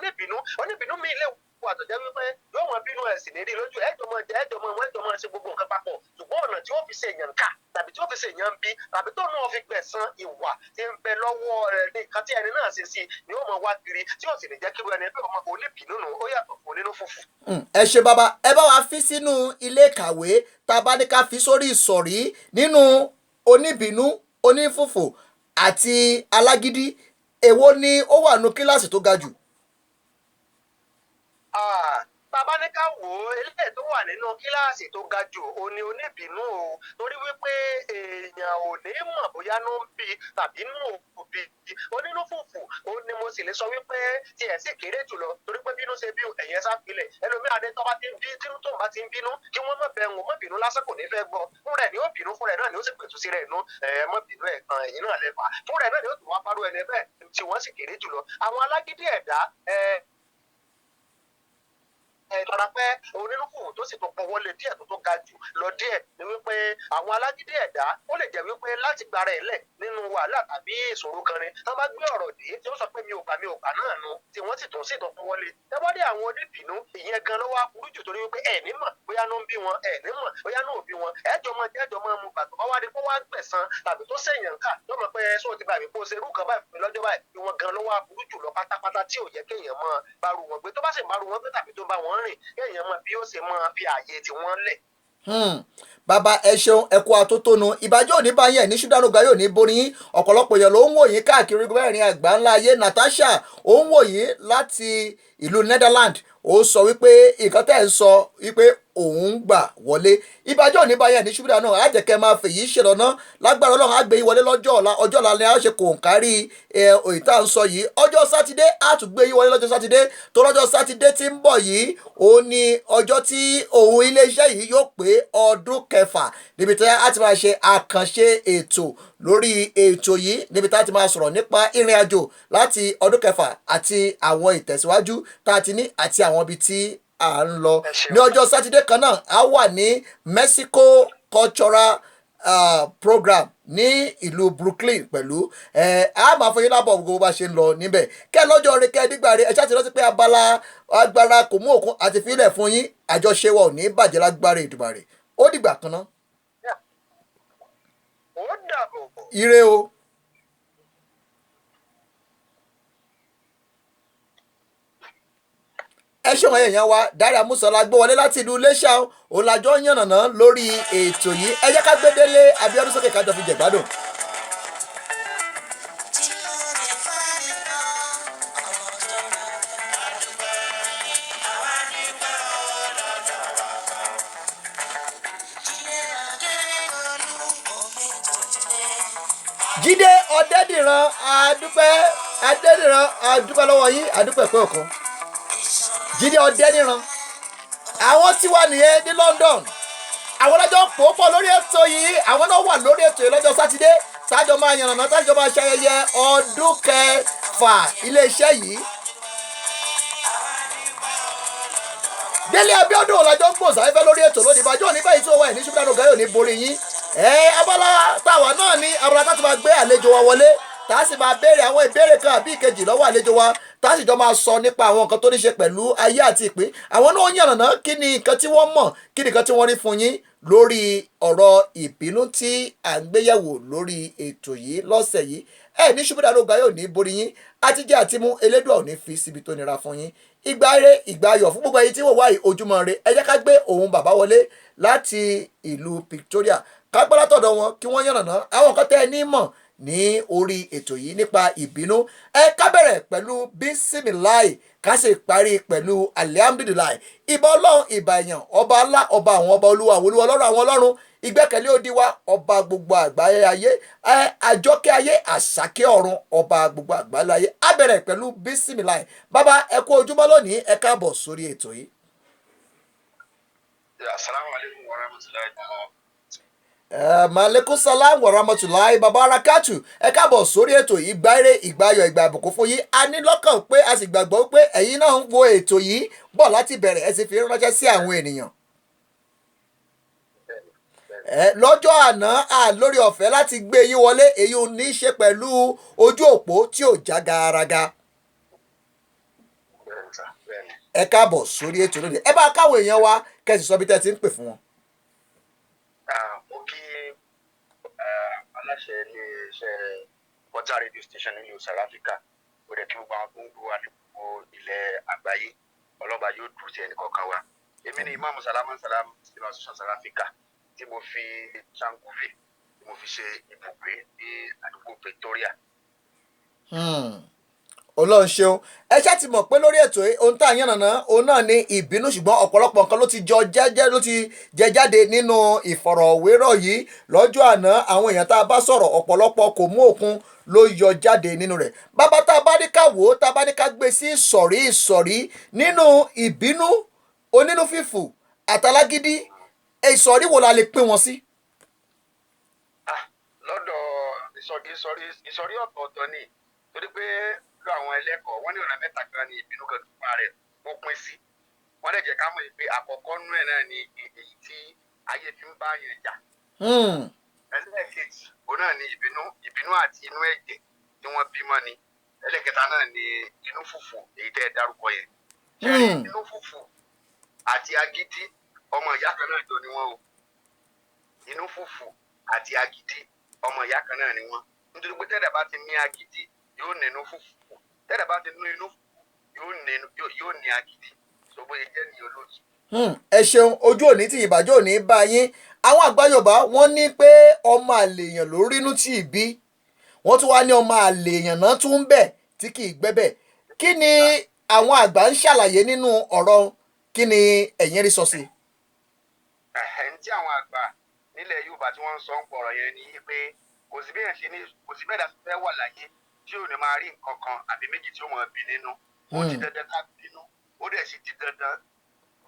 oníbínú mi ilé wà tó jẹ́ wípé yóò wọn bínú ẹ̀ sì nídìí lójú ẹ̀jọ̀ mọ̀ ṣe gbogbo nǹkan papọ̀ ṣùgbọ́n ọ̀nà tí ó fi ṣe èèyàn ká tàbí tí ó fi ṣe èèyàn bí tàbí tó náà fi gbẹ̀san ìwà tí ń bẹ lọ́wọ́ rẹ̀ ní nǹkan tí ẹni náà ṣe sí ni ó mọ wá kiri tí ó sì ní jẹ́ kí irú ẹni bí ọmọ oníbínú nù ó yàtọ̀ fún onínú fùfù. ẹ ṣe bàbá ẹ bá wa fi sínú ilé ìkàwé tá a bá ní ká fi sórí ìsọ̀rí nínú oníbínú onífùfù àti alágídí èwo ni ó wà nínú kíláàsì tó ga jù. Bàbá ní ká wò ó eléyìí tó wà nínú kíláàsì tó ga jù ó ní oníbínú o torí wípé èèyàn ò ní mọ̀ bóyá ló ń bí tàbí nù òbí onínú fùfù ó ní mo sì lè sọ wípé tiẹ̀ sì kéré jùlọ torí pé bínú ṣe bí ẹ̀yẹ sáfilẹ̀ ẹlòmíì adé tó bá ti ń bí tí tó bá ti ń bínú kí wọ́n mọ̀ bẹ́ẹ̀ wọn mọ̀ bínú lásán kò ní fẹ́ gbọ́ fún rẹ̀ ni ó bínú fún rẹ̀ náà ni ó sì pètù sí rẹ̀ nú mọ̀ bínú ẹ̀ kan ẹ̀yìn náà lẹ́fà fún rẹ̀ náà ni ó tún wá parọ́ ẹni bẹ́ẹ̀ tí wọ́n sì kéré jùlọ àwọn alágídí ẹ̀dá tọ́ra pé onínúfùfù tó sì tó pọ̀ wọlé díẹ̀ tó ga jù lọ díẹ̀ ni wípé àwọn alágídí ẹ̀dá ó lè jẹ́ wípé láti gbára ẹ̀ lẹ̀ nínú wàhálà tàbí ìṣòro kan ni tó bá gbé ọ̀rọ̀ dé tí ó sọ pé mi ò gbà náà nu tí wọ́n sì tún pọ̀ wọlé tẹ́wọ́dé àwọn oníbínú ìyẹn gan lọ́wọ́ burú jù torí wípé ẹ̀ ní mọ̀ bóyá ló ń bí wọn ẹ̀ ní mọ̀ bóyá ló ń bí wọn ẹ̀jọ̀ mọ mu bàtọ̀ bá wá di kó wá gbẹ̀san tàbí tó sẹ̀yìn ká ló mọ̀ pé sóò ti bàbí kó ṣe irú kan báyìí fún mi lọ́jọ́ báyìí bí wọn gan lọ́wọ́ burú jù lọ pátápátá tí ò yẹ kéèyàn mọ bárù wọn gbé tó bá sì bárù wọn gbé tàbí tó bá wọn rìn kéèyàn mọ bí ó ṣe máa fi ààyè tí wọ́n lẹ̀. Bàbá ẹ ṣeun ẹ kú atótónu ìbàjẹ́ òní bá yẹn ní ṣúdánùgá yóò ní borí yín ọ̀pọ̀lọpọ̀ èèyàn ló ń wò yín káàkiri mẹ́rin àgbà ńlá ayé Natasha ó ń wò yín láti ìlú Netherlands ó sọ wípé nǹkan tẹ́ ẹ̀ ń sọ wípé òun gbà wọlé. Ìbàjẹ́ òní báyẹn ní ṣubúdà náà á jẹ́ kẹ́ máa fèyí ṣèrànná lágbára Ọlọ́run á gbé yín wọlé lọ́jọ́ ọ̀la ni a ṣe kòǹkárí òyìn tá à ń sọ yìí. Ọjọ́ sátidé á tún gbé yín wọlé lọ́jọ́ sátidé tó lọ́jọ́ sátidé tí ń bọ̀ yìí òun ni ọjọ́ tí òun iléeṣẹ́ yìí yóò pé ọdún kẹfà níbi tí a ti máa ṣe àkànṣe ètò lórí ètò yìí níbi tá a ti máa sọ̀rọ̀ nípa ìrìn àjò láti ọdún kẹfà àti àwọn ìtẹ̀síwájú tá a ti ní àti àwọn ibi tí à ń lọ. Ní ọjọ́ sátidé kan náà a wà ní Mexico Cultural program ní ìlú Brooklyn pẹ̀lú a máa fún yín lábọ̀ gbogbo bá ṣe ń lọ níbẹ̀. Kẹ́ lọ́jọ́ rẹ kẹ́ dígbà rẹ ẹ ṣáà ti rántí pé abala agbára kò mú òkun àti fílẹ̀ fún yín àjọṣe wa ò ní bàjẹ́ lágbára Èdùmàrè. Ó dìgbà kan náà. Ire o. Ẹ ṣe wọ̀nyí èèyàn wa Dáre Àmúsọ̀lá gbé wọlé láti ìlú Iléṣà òun làjọ yànnàná lórí ètò yìí. Ẹ jẹ́ ká gbé Délé Abíọ́dún sókè kájọ fi jẹ̀gbádùn. Jídé Ọ̀dẹ́dìran adúpẹ́ lọ́wọ́ yín adúpẹ́ pé ọ̀kan. Jídé Ọ̀dẹ́dìran àwọn tí wà nìyẹn ní London àwọn lọ́jọ́ pòópọ̀ lórí ètò yìí àwọn náà wà lórí ètò yìí lọ́jọ́ sátidé tájọ máa yànnàná tájọ máa ṣayẹyẹ ọdún kẹfà iléeṣẹ́ yìí. Délé Abíọ́dún ọ̀làjọ́ ń gbòòsà ẹ̀fẹ́ lórí ètò lónìí ìbàjọ́ òní báyìí tí ó wà ní ṣùgbọ́n ọ̀gá yóò ní borí yín. Abala táwa náà ní abala tá ti máa gbé àlejò wa wọlé tá a sì máa béèrè àwọn ìbéèrè kan àbí ìkejì lọ́wọ́ àlejò wa tá a sì jọ máa sọ nípa àwọn nǹkan tó ní ṣe pẹ̀lú ayé àti ìpín. Àwọn náà yànnàná kí ni nǹkan tí wọ́n mọ̀ kí ni nǹkan tí wọ́n rí fún yín lórí ọ̀rọ̀ ìbínú tí à ń gbéyẹ̀wò lórí ètò yìí lọ́sẹ̀ yìí. Ní ṣùgbọ́n ọ̀gá yóò ní borí yín àtijọ́ àti mú Elédùà ò ní fi síbi tó nira fún yín. Ìgbà ire ìgbà ayọ̀ fún gbogbo ẹ̀yin tí wọ́n wá ojúmọ́ ire. Ẹ jẹ́ ká gbé òun bàbá wọlé láti ìlú Victoria ká gbọ́ látọ̀dọ̀ wọn kí wọ́n yànnàná àwọn nǹkan tẹ́ ẹ ní mọ̀ ní orí ètò yìí nípa ìbínú. Ká bẹ̀rẹ̀ pẹ̀lú bísímìláì ká sì parí pẹ̀lú alihamdulilayi. Ìbà Ọlọ́run ìbà èèyàn ọba ńlá ọba àwọn ọba olúwa àwọn olúwa ọlọ́run àwọn ọlọ́run ìgbẹ́kẹ̀lé òdi wa ọba gbogbo àgbáyé ayé àjọkẹ́ ayé àṣàkẹ́ ọ̀run ọba gbogbo àgbáyé ayé. Á bẹ̀rẹ̀ pẹ̀lú bísímìláì. Bàbá ẹ kú ojúmọ́ lónìí ẹ káàbọ̀ sórí ètò yìí. Assalamu alaikum warahmatullahi Maaleykum salaam wa rahmatulahi babarakatu. Ẹ káàbọ̀ sórí ètò yìí ìgbà ire ìgbà ayọ̀ ìgbà àbùkù fún yín. A ní lọ́kàn pé a sì gbàgbọ́ pé ẹ̀yin náà ń wo ètò yìí bọ̀ láti bẹ̀rẹ̀ ẹ sì fi ránṣẹ́ sí àwọn ènìyàn. Lọ́jọ́ àná lórí ọ̀fẹ́ láti gbé yín wọlé èyí ò ní í ṣe pẹ̀lú ojú òpó tí ò já garaga. Ẹ káàbọ̀ sórí ètò lónìí. Ẹ bá káwọn èèyàn wa kẹ́sì sọ bí tẹ́ ti ń pè fún wọn. Mo kí aláṣẹ iléeṣẹ́ Water Radio Station nílùú South Africa ó dẹ̀ kí gbogbo àwọn tó ń gbọ́ wa ní gbogbo ilẹ̀ àgbáyé ọlọ́ba yóò dùn sí ẹnì kọ̀ọ̀kan wa. Èmi ni Imam Salaman Salam Muslim Association South Africa tí mo fi Sankuve tí mo fi ṣe ibùgbé ní àdúgbò Pretoria. Ọlọ́run ṣeun. Ẹ ṣáà ti mọ̀ pé lórí ètò ohun tá à ń yànnàná òun náà ní ìbínú ṣùgbọ́n ọ̀pọ̀lọpọ̀ nǹkan ló ti jẹ jáde nínú ìfọ̀rọ̀wérọ̀ yìí lọ́jọ́ àná. Àwọn èèyàn tá a bá sọ̀rọ̀ ọ̀pọ̀lọpọ̀ kò mú òkun ló yọ jáde nínú rẹ̀. Bàbá tá a bá ní ká wò ó tá a bá ní ká gbé sí ìsọ̀rí nínú ìbínú onínú fífù àtàlágídí ìsọ̀rí wo la lè pín wọn sí? Lọ́dọ̀ ìsọ̀rí ọ̀tọ̀ọ̀tọ̀ ni torí pé àwọn ẹlẹ́kọ̀ọ́ wọ́n ní ọ̀nà mẹ́ta kan ní ìbínú kan tó pa rẹ̀ ó pín sí. Wọ́n lè jẹ́ ká mọ̀ pé àkọ́kọ́ nú ẹ̀ náà ni èyí tí ayé fi ń bá yẹn jà. Ẹlẹ́ẹ̀kejì òun náà ni ìbínú àti inú ẹ̀jẹ̀ tí wọ́n bímọ ni. Ẹlẹ́ẹ̀kẹta náà ni inú fùfù èyí tẹ́ ẹ dárúkọ yẹn. Inú fùfù àti agídí ọmọ ìyá kan náà jọ ni wọ́n o. Inú fùfù àti agídí ọmọ ìyá kan náà ni wọ́n. Nítorí pé tẹ́lẹ̀ bá ti ní agídí yóò nínú fùfù tẹ́lẹ̀ bá ti nú inú fùfù yóò ní agídí tó bóyá jẹ́ ní olóòtú. Ẹ ṣeun ojú òní tí ìbàjẹ́ òní bá yín. Àwọn àgbà Yorùbá wọ́n ní pé ọmọ àlèèyàn ló rínú tí ì bí wọ́n tún wá ní ọmọ àlèèyàn náà tún ń bẹ̀ tí kì í gbẹ́bẹ̀. Kí ni àwọn àgbà ń ṣàlàyé nínú ọ̀rọ̀ kí ni ẹ̀yin rí sọ sí? tí àwọn àgbà nílẹ̀ Yorùbá tí wọ́n ń sọ ń pọ̀rọ̀ yẹn ni pé kò sí bẹ́ẹ̀ dàbí fẹ́ wà láyé tí ò ní máa rí nǹkan kan àbí méjì tí ó mọ̀ bí nínú. Ó di dandan ká bínú, ó dẹ̀ sì di dandan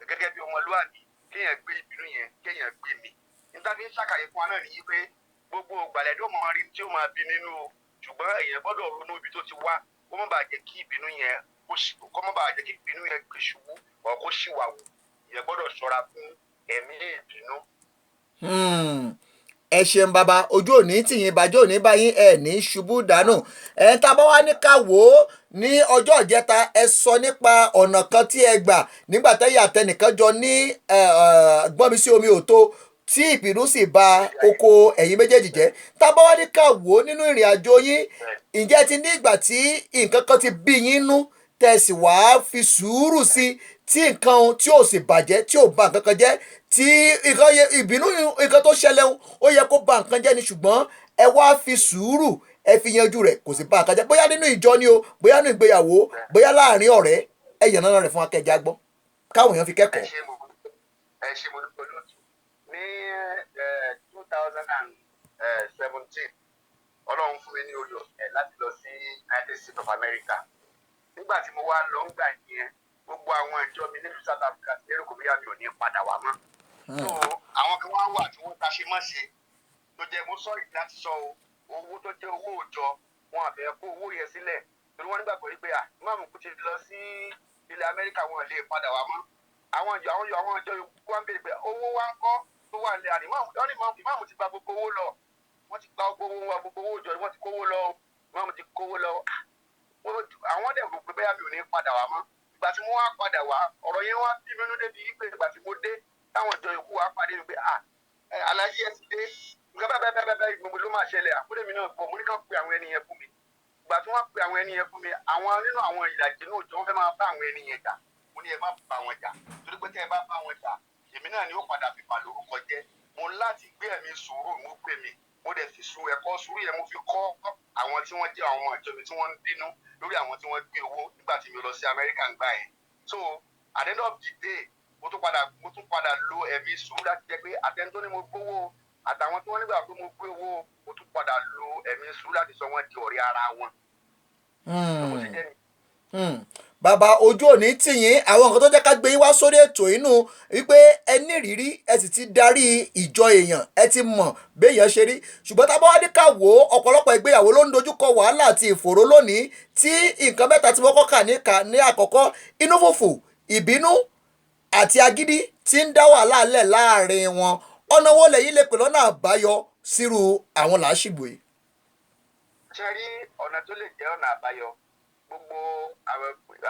gẹ́gẹ́ bí ọmọlúwàbí kéèyàn gbé ìbínú yẹn kéèyàn gbé mì. Nígbà tí ń ṣàkàyè fún wa náà nìyí pé gbogbo ìgbàlẹ́dọ̀ mọ̀ rí tí ó máa bí nínú o, ṣùgbọ́n èèyàn gbọ́dọ̀ ronú ibi tó ti wá kó má bàa jẹ́ kí ìbínú yẹn gbé ṣubú ọ̀ kó ṣìwàwù. Èèyàn gbọ́dọ̀ ṣọ́ra fún ẹ̀mí ìbínú. ẹ ṣeun bàbá, ojú òní tìyín bàjẹ́ òní báyìí ẹ ní ṣubú dànù. tá a bá wá ní ká wò ó ní ọjọ́ ìjẹta ẹ sọ nípa ọ̀nà kan tí ẹ gbà nígbà tẹ́yà àtẹnìkan jọ ní gbọ́nmi sí omi òtó tí ìbínú sì ba oko ẹ̀yin méjèèjì jẹ́. tá a bá wá ní ká wò ó nínú ìrìn àjò yín, ǹjẹ́ ti ní ìgbà tí nǹkan kan ti bí yín nú tẹ̀sí wàá fi sùúrù sí tí nǹkan tí ò sì bàjẹ́ tí ò ba nǹkan kan jẹ́ tí ìbínú nǹkan tó ṣẹlẹ̀ ó yẹ kó ba nǹkan jẹ́ ni ṣùgbọ́n ẹ wá fi sùúrù ẹ fi yanjú rẹ̀ kò sì ba nǹkan jẹ́ bóyá nínú ìjọ ni o bóyá nínú ìgbéyàwó bóyá láàrin ọ̀rẹ́ ẹ yàn náà rẹ̀ fún akẹ́jà gbọ́ káwọn èèyàn fi kẹ́kọ̀ọ́. ẹ ṣe mo dúpẹ́ lóòtú ní 2017 Ọlọ́run fún mi ní orí ọ̀fẹ́ láti lọ sí United States of America. Nígbà tí mo wá lọ ń gbà yẹn gbogbo àwọn ìjọ mi nílùú South Africa ti lérò kò bí àmì ò ní padà wá mọ́. So àwọn kan wá wà tí wọ́n ta ṣe mọ́ ṣe tó jẹ́ mo sọ ìdí láti sọ owó tó jẹ́ owó òòjọ́ wọn àfẹ́ kó owó yẹn sílẹ̀ torí wọ́n nígbàgbọ́ wípé Ìmáàmù Kútì lọ sí ilẹ̀ Amẹ́ríkà wọn lè padà wá mọ́. Àwọn ìjọ yòókù wá ń béèrè pé owó wa ń kọ́ tó wà ní Ìmáàmù ti gba gbogbo owó lọ wọ́n ti gba gbogbo owó òòjọ́ wọ́n ti kówó lọ Ìmáàmù ti kówó lọ. Àwọn dẹ̀ rò pé bẹ́ẹ̀ mi ò ní padà wá mọ́. Ìgbà tí mo wá padà wá ọ̀rọ̀ yẹn wá bí mi nínú débi pé ìgbà tí mo dé táwọn ìjọ yòókù wá pàdé mi pé alájí ẹ ti dé nǹkan bẹ́ẹ̀ gbogbo ló máa ṣẹlẹ̀ àkúrẹ́ mi náà gbọ́ mo ní ká pe àwọn ẹni yẹn fún mi. Ìgbà tí wọ́n pe àwọn ẹni yẹn fún mi àwọn nínú àwọn ìlàjì náà jọ wọ́n fẹ́ máa bá àwọn ẹni yẹn jà mo ní ẹ má bá wọn jà torí pé tẹ́ ẹ bá bá wọn jà èmi náà ni ó padà fi bà lórúkọ jẹ́ mo láti gbé ẹ̀mí sùúrù mo gbé mi mo dẹ̀ fi ẹ̀kọ́ sùúrù yẹn mo fi kọ́ àwọn tí wọ́n jẹ́ àwọn ìjọ mi tí wọ́n ń bínú lórí àwọn tí wọ́n gbé owó nígbà tí mi lọ sí Amẹ́ríkà ń gbà yẹn. So at the end of the day mo tún padà lo ẹ̀mí sùúrù láti jẹ́ pé àtẹni tó ní mo gbówó àtàwọn tí wọ́n nígbà pé mo gbé owó mo tún padà lo ẹ̀mí sùúrù láti sọ wọ́n di ọ̀rẹ́ ara wọn. Bàbá ojú òní tìyín àwọn nǹkan tó jẹ́ ká gbé yín wá sórí ètò inú wípé ẹ ní ìrírí ẹ sì ti darí ìjọ èèyàn ẹ ti mọ̀ béèyàn ṣe rí ṣùgbọ́n tá a bá wá ní ká wò ó ọ̀pọ̀lọpọ̀ ìgbéyàwó ló ń dojúkọ wàhálà àti ìfòòró lónìí tí nǹkan mẹ́ta tí wọ́n kọ́kà ní àkọ́kọ́ inú fùfù ìbínú àti agídí tí ń dá wàhálà lẹ̀ láàrin wọn ọ̀nà wo lẹ́yìn lè pè lọ́nà àbáyọ sírú àwọn làásìgbò yìí. ṣe rí ọ̀nà tó lè jẹ́ ọ̀nà àbáyọ gbogbo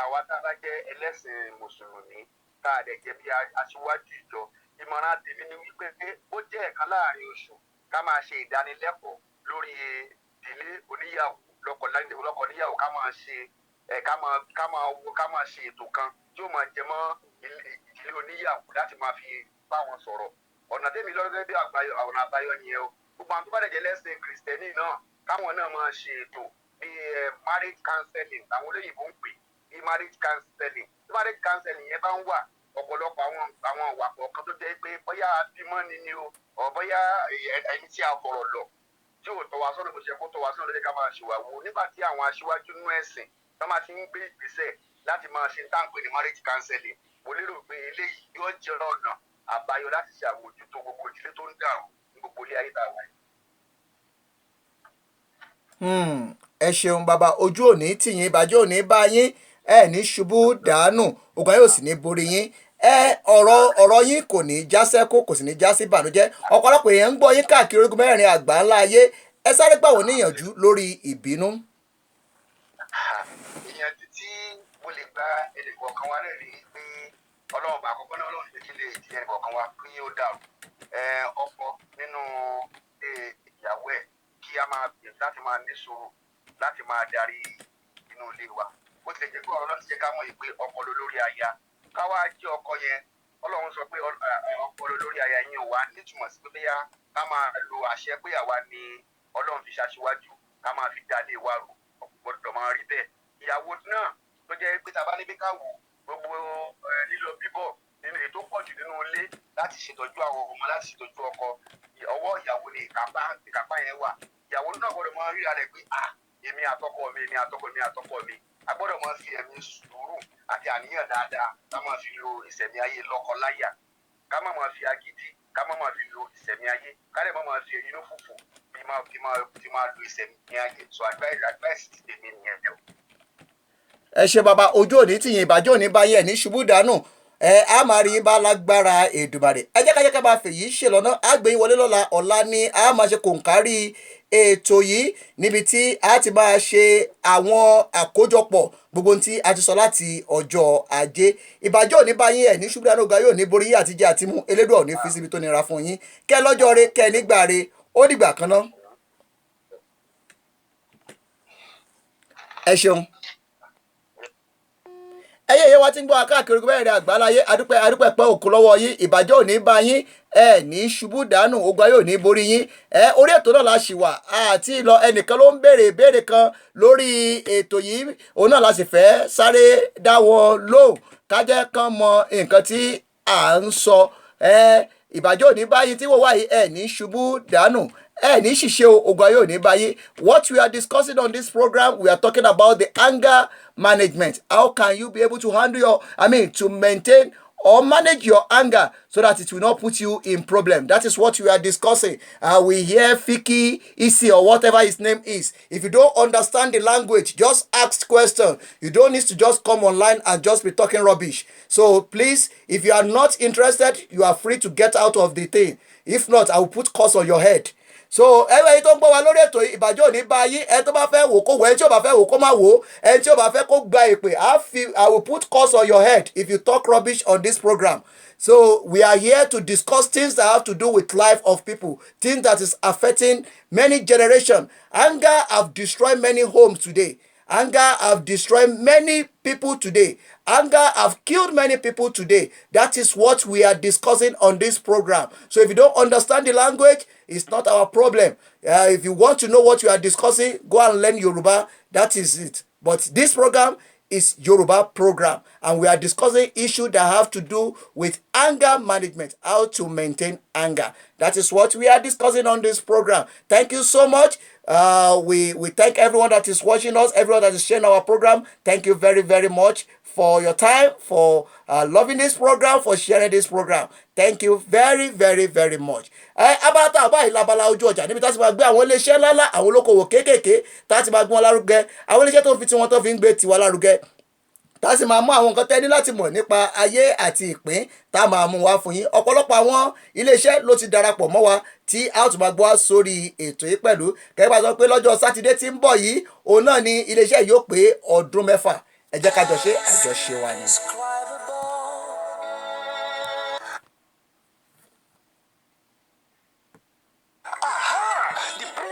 àwa tá a bá jẹ́ ẹlẹ́sìn mùsùlùmí tá a dẹ̀ jẹ́ bí aṣíwájú ìjọ ìmọ̀ràn tèmi ni wípé ó jẹ́ ẹ̀kan láàrin oṣù ká máa ṣe ìdánilẹ́kọ̀ọ́ lórí ìdílé oníyàwó lọ́kọ níyàwó ká máa ṣe ètò kan tí ó máa jẹ mọ́ ìdílé oníyàwó láti máa fi bá wọn sọ̀rọ̀ ọ̀nà tèmi lọ́gẹ́ bí ọ̀nà àbáyọ nìyẹn o gbogbo àwọn tó bá dẹ̀ jẹ́ lẹ́sìn kìrìsìtẹ́nì náà káwọn náà máa ṣe ètò bí marriage counseling àwọn olóyìnbó ń pè bí marriage counseling tí marriage counseling yẹn bá ń wà ọ̀pọ̀lọpọ̀ àwọn ìwà kọ̀ọ̀kan tó jẹ́ pé bóyá bímọ ni o ọ̀ bóyá ẹni tí a fọ̀rọ̀ lọ tí ò tọ́ wa sọ́nà bó ṣe kó tọ́ wa sọ́nà lóde ká máa ṣe wà wò nígbà tí àwọn aṣíwájú nínú ẹ̀sìn tó máa ti ń gbé ìgbésẹ̀ láti máa ṣe táǹpé ní marriage counseling mo lérò pé eléyìí yóò jẹ́ ọ̀nà àbáyọ láti ṣe àmójútó gbogbo ìdílé tó ń dàrú ní gbogbo ilé ayé tàwa yìí. ẹ ṣeun bàbá ojú òní tìyín ìbàjẹ́ òní bá yín ẹ ní ṣubú dànù ogun ayé ò sì ní borí yín ọ̀rọ̀ yín kò ní já sẹ́kù kò sì ní já sí ìbànújẹ́ ọ̀pọ̀lọpọ̀ èèyàn ń gbọ́ yín káàkiri orígun mẹ́rin àgbà ńlá ayé ẹ sáré gbà wọ́n níyànjú lórí ìbínú. ìyànjú tí mo lè gba ẹnì kọ̀ọ̀kan wa náà rí pé ọlọ́run bá kọ́kọ́ náà ọlọ́run lè kí lè di ẹnì kọ̀ọ̀kan wa pé ó dàrú ọkọ nínú ìyàwó ẹ̀ kí a máa gbìyànjú láti máa ní sùúrù láti máa darí inú ilé wa bó tilẹ̀ jẹ́ pé ọ̀rọ̀ láti jẹ́ ká mọ̀ pé ọkọ lórí aya káwá jẹ́ ọkọ yẹn ọlọ́run sọ pé ọkọ lórí aya yẹn wà nítumọ̀ sí pé bóyá ká máa lo àṣẹ pé àwa ni ọlọ́run fi ṣaṣíwájú ká máa fi dálé wa rò gbọ́dọ̀ máa rí bẹ́ẹ̀ ìyàwó náà tó jẹ́ pé tá a bá níbi ká wò gbogbo lílọ bíbọ̀ nínú èyí tó pọ̀ jù nínú ilé láti ṣètọ́jú àwọn ọmọ láti ṣètọ́jú ọkọ ọwọ́ ìyàwó ni ìkápá yẹn wà. Ìyàwó náà gbọ́dọ̀ máa ríra rẹ̀ pé èmi àtọkọ mi a gbọ́dọ̀ máa fi ẹ̀mí sùúrù àti àníyàn dáadáa ká máa fi lo ìṣẹ̀mí ayé lọ́kọ láyà, ká má máa fi agídí, ká má máa fi lo ìṣẹ̀mí ayé, ká lè má máa fi inú fùfù fi máa lo ìṣẹ̀mí ayé. So advice ti tèmi nìyẹn o. ẹ ṣe bàbá, ojú òní tìyìn ìbàjẹ́ òní bá yẹ ní ṣubú dànù, a máa rí bá lágbára Èdùmàrè. ẹ jẹ́ ká bá fèyí ṣe lọ́nà àgbẹ̀yìn wọlé lọ́la. ọ̀la ni a máa ṣe kòǹkárí ètò yìí níbi tí a ti máa ṣe àwọn àkójọpọ̀ gbogbo tí a ti sọ láti ọjọ́ ajé. ìbàjẹ́ òní bá yín ẹ̀ ní ṣubú dànù, ọ̀gá yóò ní borí àtijọ́ àti mú elédùn òní fi síbi tó nira fún yín. kẹ́ lọ́jọ́ re kẹ́ nígbà re, ó dìgbà kan náà. ẹ ṣeun. ẹyẹ ìyẹn wa ti ń gbọ́ akáàkiri bẹ́ẹ̀rẹ̀ àgbáláyé, adúpẹ́ pẹ́ òkú lọ́wọ́ yín. ìbàjẹ́ òní bá yín ẹ ní ṣubú dànù, ogun ayé òní borí yín. Orí ètò náà la ṣì wà àti ìlọ. ẹnìkan ló ń béèrè ìbéèrè kan lórí ètò yìí, òun náà la sì fẹ́ sáré dáwọ́ lóhùn kájẹ́ kan mọ nǹkan tí à ń sọ. ìbàjẹ́ òní bá yín tí wọ́n wáyé ẹ ní ṣubú dànù, ní ṣìṣe ogun ayé òní bá yín. What we are discussing on this program, we are talking about the anger management. How can you be able to handle to maintain or manage your anger so that it will not put you in problem? That is what we are discussing. We hear Fiki, Isi, or whatever his name is. If you don't understand the language, just ask questions. You don't need to just come online and just be talking rubbish. So please, if you are not interested, you are free to get out of the thing. If not, I will put curse on your head. So ẹgbẹ́ yìí tó ń gbọ́ wa lórí ètò ìbàjẹ́ òní bá yín. ẹni tó bá fẹ́ wò kó wò, ẹni tí ò bá fẹ́ wò kó má wò, ẹni tí ò bá fẹ́ kó gba ìpè. I will put curse on your head if you talk rubbish on this program. So we are here to discuss things that have to do with life of people, things that is affecting many generations. Anger have destroyed many homes today. Anger have destroyed many people today. Anger have killed many people today. That is what we are discussing on this program. So if you don't understand the language, it's not our problem. If you want to know what we are discussing, go and learn Yoruba. That is it. But this program is Yoruba program, and we are discussing issues that have to do with anger management, how to maintain anger. That is what we are discussing on this program. Thank you so much. We thank everyone that is watching us, everyone that is sharing our program. Thank you very, very much for your time, for loving this program, for sharing this program. Thank you very, very, very much. Abata àbáyé labala ojú ọjà níbi tá a ti máa gbé àwọn iléeṣẹ́ ńláńlá, àwọn olókoòwò kéékèèké tá a ti máa gbé wọn lárugẹ, àwọn iléeṣẹ́ tó ń fi tiwọn tó fi ń gbé tiwa lárugẹ, tá a sì máa mú àwọn nǹkan tẹ́ ní láti mọ̀ nípa ayé àti ìpín tá a máa mú wá fún yín. Ọ̀pọ̀lọpọ̀ àwọn iléeṣẹ́ ló ti darapọ̀ mọ́ wa tí a ó tún máa gbọ́ wá sórí ètò yìí pẹ̀lú. Kẹ́kẹ́ bá sọ pé lọ́jọ́ sátidé tí ń bọ̀ yìí, òun náà ni iléeṣẹ́ yóò pé ọdún 6. ẹ jẹ́ ká jọ ṣe àjọṣe wa ni.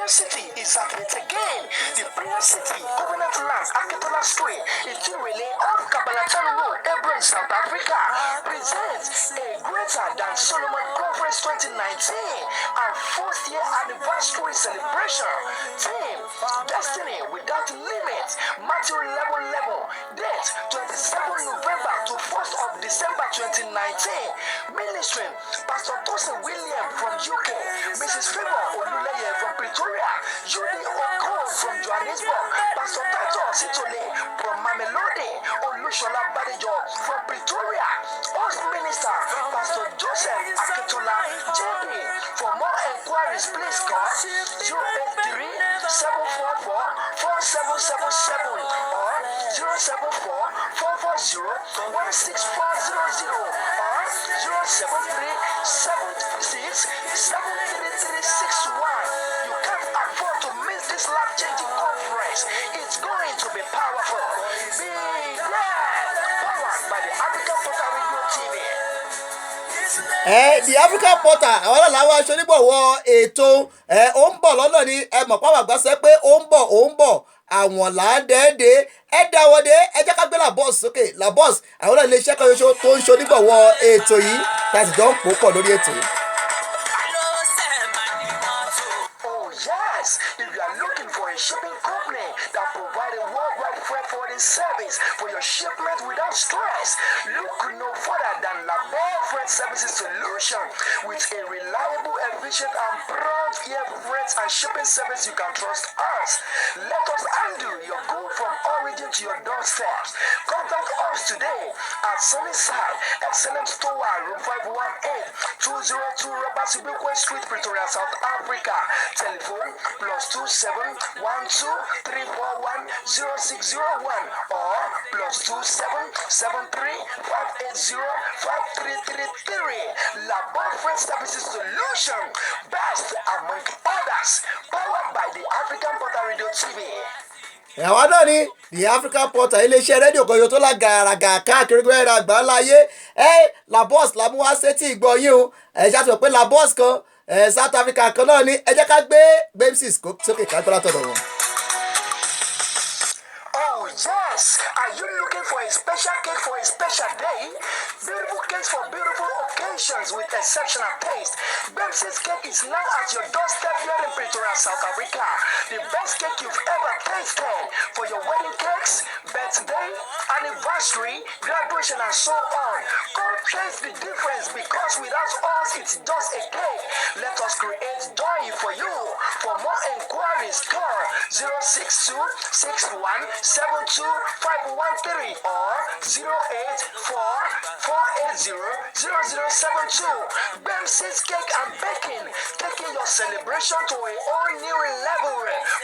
City is at it again. The Prayer City, Covenant Lands, Akitola Street, Itirele, off Kabalatan Road, Hebron, South Africa, presents a Greater Than Solomon Conference 2019 and 4th year anniversary celebration. Theme: Destiny Without Limits. Matthew 11:11. Date: 27 November to 1st of December 2019. Ministry: Pastor Tosin William from UK, Mrs. Favor Oluleye from Pretoria, Judy Oko from Johannesburg, Pastor Tato Sitole from Mamelodi, Olushola Badijo from Pretoria, Host Minister Pastor Joseph Akitola JP. For more enquiries, please call 083 744 4777 or 074 440 16400 or 073 76 73361. You can't afford to miss this life-changing conference. It's going to be powerful. Be there. Powered by the African Portal Radio TV. The African Portal, àwọn aláwọ̀ aṣọ onígbọ̀wọ́ ètò ó ń bọ̀ lọ́nà ni ẹ mọ̀ pàwọn àgbà sọ pé ó ń bọ̀ àwọn làádẹ́ẹ̀dẹ́ ẹ dáwọ́dé ẹ jẹ́ ká gbé Labos sókè. Labos àwọn náà iléeṣẹ́ kan ṣoṣo tó ń ṣonígbọ̀wọ́ ètò yìí láti jọ ń pò pọ̀ lórí ètò yìí. If you are looking for a shipping company that provide a worldwide freight forwarding service for your shipment without stress. Look no further than Labor Freight Services Solution with a reliable, efficient, and prompt air freight and shipping service you can trust us. Let us handle your good from origin to your doorstep. Contact us today at Sunnyside Excellent Store, Room 518, 202 Robert Sibukwe Street, Pretoria, South Africa. Telephone +27 12 341 0601 or +27 73 580 5333. Labor Freight Services Solution, best among others, powered by the African Portal Radio TV. àwa náà ní the African Portal iléeṣẹ́ rédíò kan yóò tó lágàràgà káàkiri gbẹ́rẹ́ àgbáláyé Labos làmúwá sétí ìgbọ̀nyìn o ṣàtúnṣe pé Labos kan South Africa kan náà ní ẹ jẹ́ ká gbé gbemsis sókè ká gbọ́dọ̀ tọ̀dọ̀ wọn. Oh yes, are you looking for a special cake for a special day? Beautiful cakes for beautiful occasions with exceptional taste. Bemsis Cake is now at your doorstep here in Pretoria, South Africa. The best cake you've ever tasted for your wedding cakes, birthday, anniversary, graduation, and so on. Come taste the difference because without us, it's just a cake. Let us create joy for you. For more inquiries, call 062 61 72 513 or 084 480 0072. Bemsis Cake and Baking, taking your celebration to a whole new level.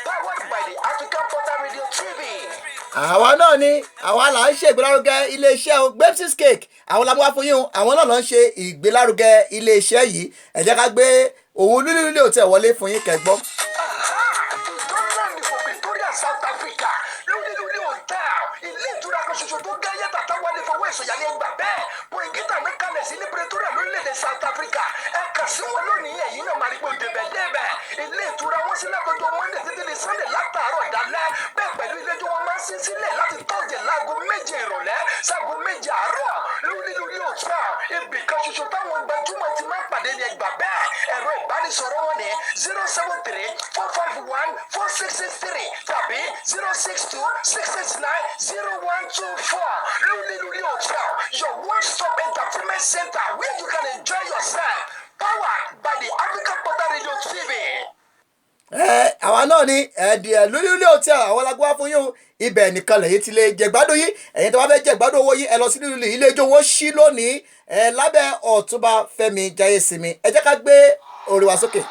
Powered by the African Portal Radio TV. àwa náà ni àwa là ń ṣe ìgbélárugẹ iléeṣẹ́ Bemsis Cake àwọn làwọn wá fún yín o àwọn náà ló ń ṣe ìgbélárugẹ iléeṣẹ́ yìí ẹ jẹ́ ká gbé òun lílé òtẹ́ wọlé fún yín kẹ́gbọ́. South Africa lórí hotel ilé ìtura kan ṣoṣo tó gáyé tàtà wọlé fọwọ́ ìsọ̀yà ní ẹgbà bẹ́ẹ̀ bóyìngítà ní kalẹ̀ sí ní Pretoria lórílẹ̀‐èdè South Africa ẹ kà sí wọn lónìí ẹ̀yìn náà máa rí pé débẹ̀débẹ̀ ilé ìtura wọn sí látọjọ́ Monday títí di Sunday látàárọ̀ dalẹ́ bẹ́ẹ̀ pẹ̀lú ilé tí wọ́n máa ń sin sílẹ̀ láti tọ́jú láago méje ìrọ̀lẹ́ sáago méje àárọ̀ lórí hotel ibì kan ṣoṣo táwọn gbajúmọ̀ ti máa ń pàdé ní ẹgbà bẹ́ẹ̀ ẹ̀rọ ìbánisọ̀rọ̀ wọn ní 073 451 4663 tàbí 062 669 0124 lórí hotel your one-stop entertainment center where you can enjoy yourself powered by the African Portal Radio TV. àwa náà ní lórí hotel àwọn alágbó fún yín ibẹ̀ nìkan lẹ́yìn tí lè jẹ̀gbádùn yín ẹ̀yin tó bá fẹ́ jẹ̀gbádùn owó yín ẹ lọ sí ilé ijó wọn ṣí lónìí lábẹ́ Ọ̀túnba Fẹ́mi Jayésinmi ẹ jẹ́ ká gbé orí wa sókè.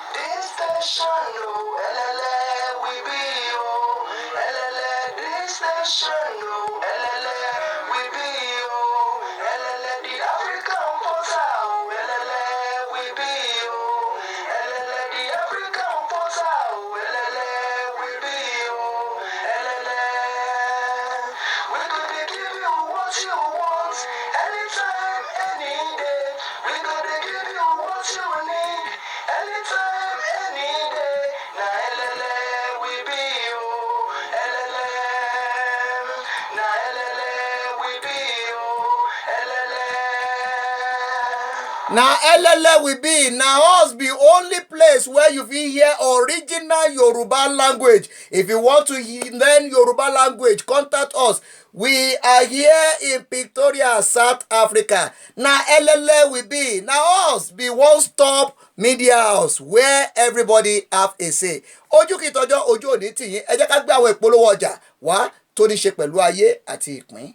na elele we be na us be only place where you fit hear original Yoruba language. If you want to learn Yoruba language, contact us. We are here in Pretoria, South Africa. Na elele we be na us be one stop media house where everybody have a say. Ojú kì í tọjọ́ ojú òní tìyín ẹ jẹ́ ká gbé àwọn ìpolówó ọjà wá tó ní ṣe pẹ̀lú ayé àti ìpín.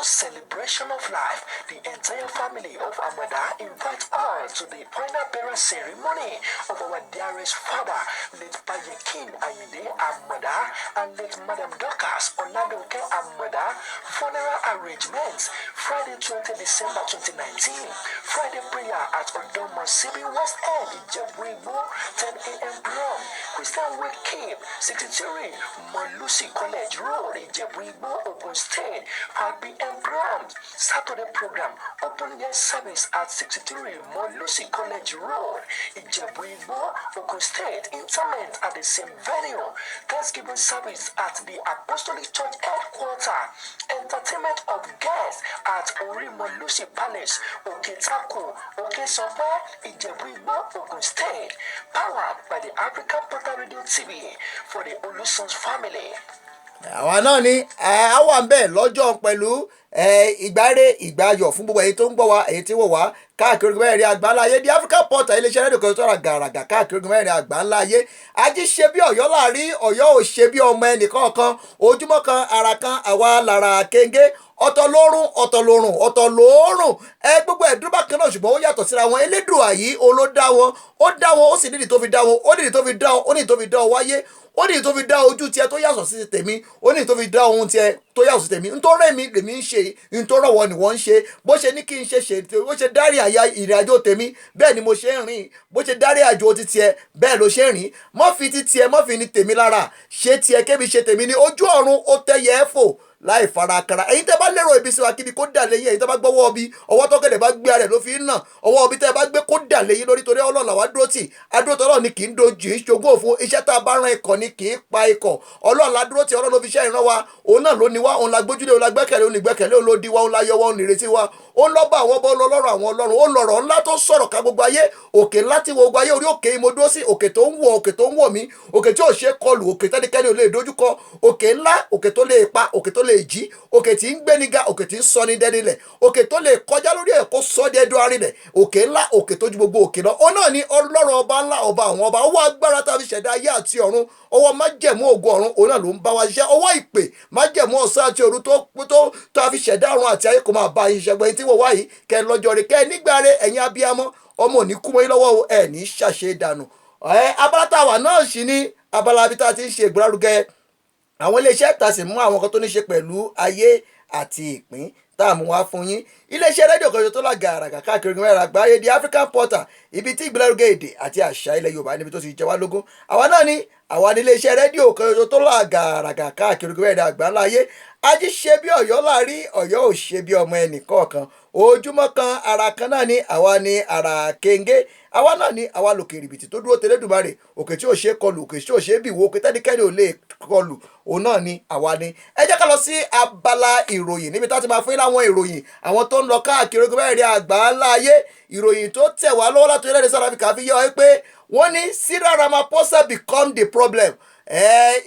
Celebration of life, the entire family of Amada invite all to the final burial ceremony of our dearest father, late Payekin Ayinde Amada and late Madam Dorcas Oladunke Amada. Funeral arrangements Friday 20 December 2019. Friday prayer at Odomo Sibi West End, Ijebu-Igbo, 10 a.m. prom. Christian Wake 63 Molusi College Road, Ijebu-Igbo, Ogun State, 5 p.m. prompt. Saturday program, open air service at 63 Molusi College Road, Ijebu-Igbo, Ogun State. Interment at the same venue. Thanksgiving service at the Apostolic Church headquarters. Entertainment of guests at Ori Molusi Palace, Oketaku, Okesope, Ijebu-Igbo, Ogun State. Powered by the African Portal Radio TV for the Olusons family. àwa náà ni a wà ń bẹ̀ lọ́jọ́ pẹ̀lú ìgbárè ìgbàyọ̀ fún gbogbo èyí tó ń gbọ́ wa èyí tí wò wá káàkiri ogun mẹ́rin àgbáńlá ayé di African Portal iléeṣẹ́ rédíò kan tó rà gàràgà káàkiri ogun mẹ́rin àgbáńlá ayé ají ṣe bí Ọ̀yọ́ láàrin Ọ̀yọ́ ò ṣe bí ọmọ ẹnìkọ̀ọ̀kan ojúmọ́ kan ara kan àwa lára kéńgé ọ̀tọ̀ lórun ọ̀tọ̀ lórun ọ̀tọ̀ lóòrùn gbogbo ẹ̀dúró bákan náà ṣùgbọ́n ó yàtọ̀ síra wọn Elédùà yìí olódá wọn ó sì nídìí tó fi dá wọn ó nídìí tó fi dá wọn ó nídìí tó fi dá ọ wáyé ó ní tó fi dá ojú tiẹ̀ tó yàtọ̀ sí tèmi ó ní tó fi dá ohun tiẹ̀ tó yàtọ̀ sí tèmi nítorí èmi lèmi ń ṣe nítorí ọ̀wọ́ ni wọ́n ń ṣe bó ṣe ní kí n ṣe bó ṣe dárí àyà ìrìn àjò tèmi bẹ́ẹ̀ ni mo ṣe ń rìn bó ṣe dárí àjò ti tiẹ̀ bẹ́ẹ̀ ló ṣe ń rìn mọ́ fi ti tiẹ̀ mọ́ fi ni tèmi lára ṣe tiẹ̀ kébi ṣe tèmi ní ojú ọ̀run ó tẹ́yẹ ẹ́ fò láì farakara ẹ̀yin tẹ́ bá lérò ibi sí wa kíbi kó dà lẹ́yìn ẹ̀yin tẹ́ bá gbọ́wọ́ bí ọwọ́ tọ́kẹ̀dẹ̀ bá gbé rẹ̀ ló fi ń nà ọwọ́ bí tẹ́ bá gbé kó dà lẹ́yìn lórí torí Ọlọ́run làwa dúró tì adúró tọ́lọ́ ni kì í dojú ìṣògùn òfin iṣẹ́ tá a bá ran ikọ̀ ni kì í pa ikọ̀ Ọlọ́run la dúró tì Ọlọ́run ló fi iṣẹ́ ìran wa òun náà ló ní wa òun la gbójúlé òun la gbẹ́kẹ̀lé òun ní gbẹ́kẹ̀lé òun ló di wa òun la yọ wa òun nìrètí wa òun lọ́ba àwọn ọba ọlọ́run àwọn ọlọ́run ó lọ̀rọ̀ ńlá tó sọ̀rọ̀ ká gbogbo ayé òkè ńlá tí gbogbo ayé orí òkè mo dúró sí òkè tó ń wọ̀ mí òkè tí ò ṣe kọlù òkè tẹ́nikẹ́ni ò lè dojúkọ òkè ńlá òkè tó lè pa òkè tó lè jí òkè tí ń gbéni ga òkè tí ń sọ ní dẹ́nilẹ̀ òkè tó lè kọjá lórí ẹ̀ kó sọ dé ẹdún arinlẹ̀ òkè ńlá òkè tó ju gbogbo òkè lọ ó náà ní ọlọ́run ọba ńlá ọba àwọn ọba ọwọ́ agbára tá a fi ṣẹ̀dá ayé àti ọ̀run ọwọ́ májẹ̀mú ògo ọ̀run òun náà ló ń bá wa ṣiṣẹ́ ọwọ́ ìpè májẹ̀mú ọ̀sán àti òru tó a fi ṣẹ̀dá ọ̀run àti ayé kò máa bá yín ṣẹgbẹ́ tí wọ́n wá yìí kẹ́ lọ́jọ́ rẹ̀ kẹ́ nígbà rẹ̀ ẹ̀yin abiyamọ ọmọ òní kú mọ́ yín lọ́wọ́ ẹ̀ ní ṣàṣe dànù abala táwa náà sì ní abala bí tá a ti ń ṣe ìgbélárugẹ àwọn iléeṣẹ́ tá a sì mú àwọn kan tó ní ṣe pẹ̀lú ayé àti ìpín tá a mú wá fún yín iléeṣẹ́ rédíò kan tó lágàràgà káàkiri mẹ́rin àgbáyé di African Portal ibi tí ìgbélárugẹ èdè àti àṣà ilẹ̀ Yorùbá níbi tó ti jẹ wá lógún àwa náà ní àwa ní iléeṣẹ́ rédíò kan tó lágàràgà káàkiri mẹ́rin àgbáńlá ayé ají ṣe bí Ọ̀yọ́ láàrin Ọ̀yọ́ ò ṣe bí ọmọ ẹnìkọ̀ọ̀kan ojúmọ́ kan ara kan náà ní àwa ní ara kéńgé àwa náà ní àwa lòkè rìbìtì tó dúró tẹlẹ́dùmarè òkè tí ò ṣe kọlù òkè tí ò ṣe bìwò òkè tẹ́nikẹ́ni ò lè kọlù òun náà ní àwa ní. ẹ jẹ́ ká lọ sí abala ìròyìn níbi tá a ti máa fún yín láwọn ìròyìn àwọn tó ń lọ káàkiri ogun mẹ́rin àgbáńlá ayé ìròyìn tó tẹ̀ wá lọ́wọ́ láti orílẹ̀-èdè South Africa fi yé ọ pé wọ́n ní Cyril Ramaphosa become the problem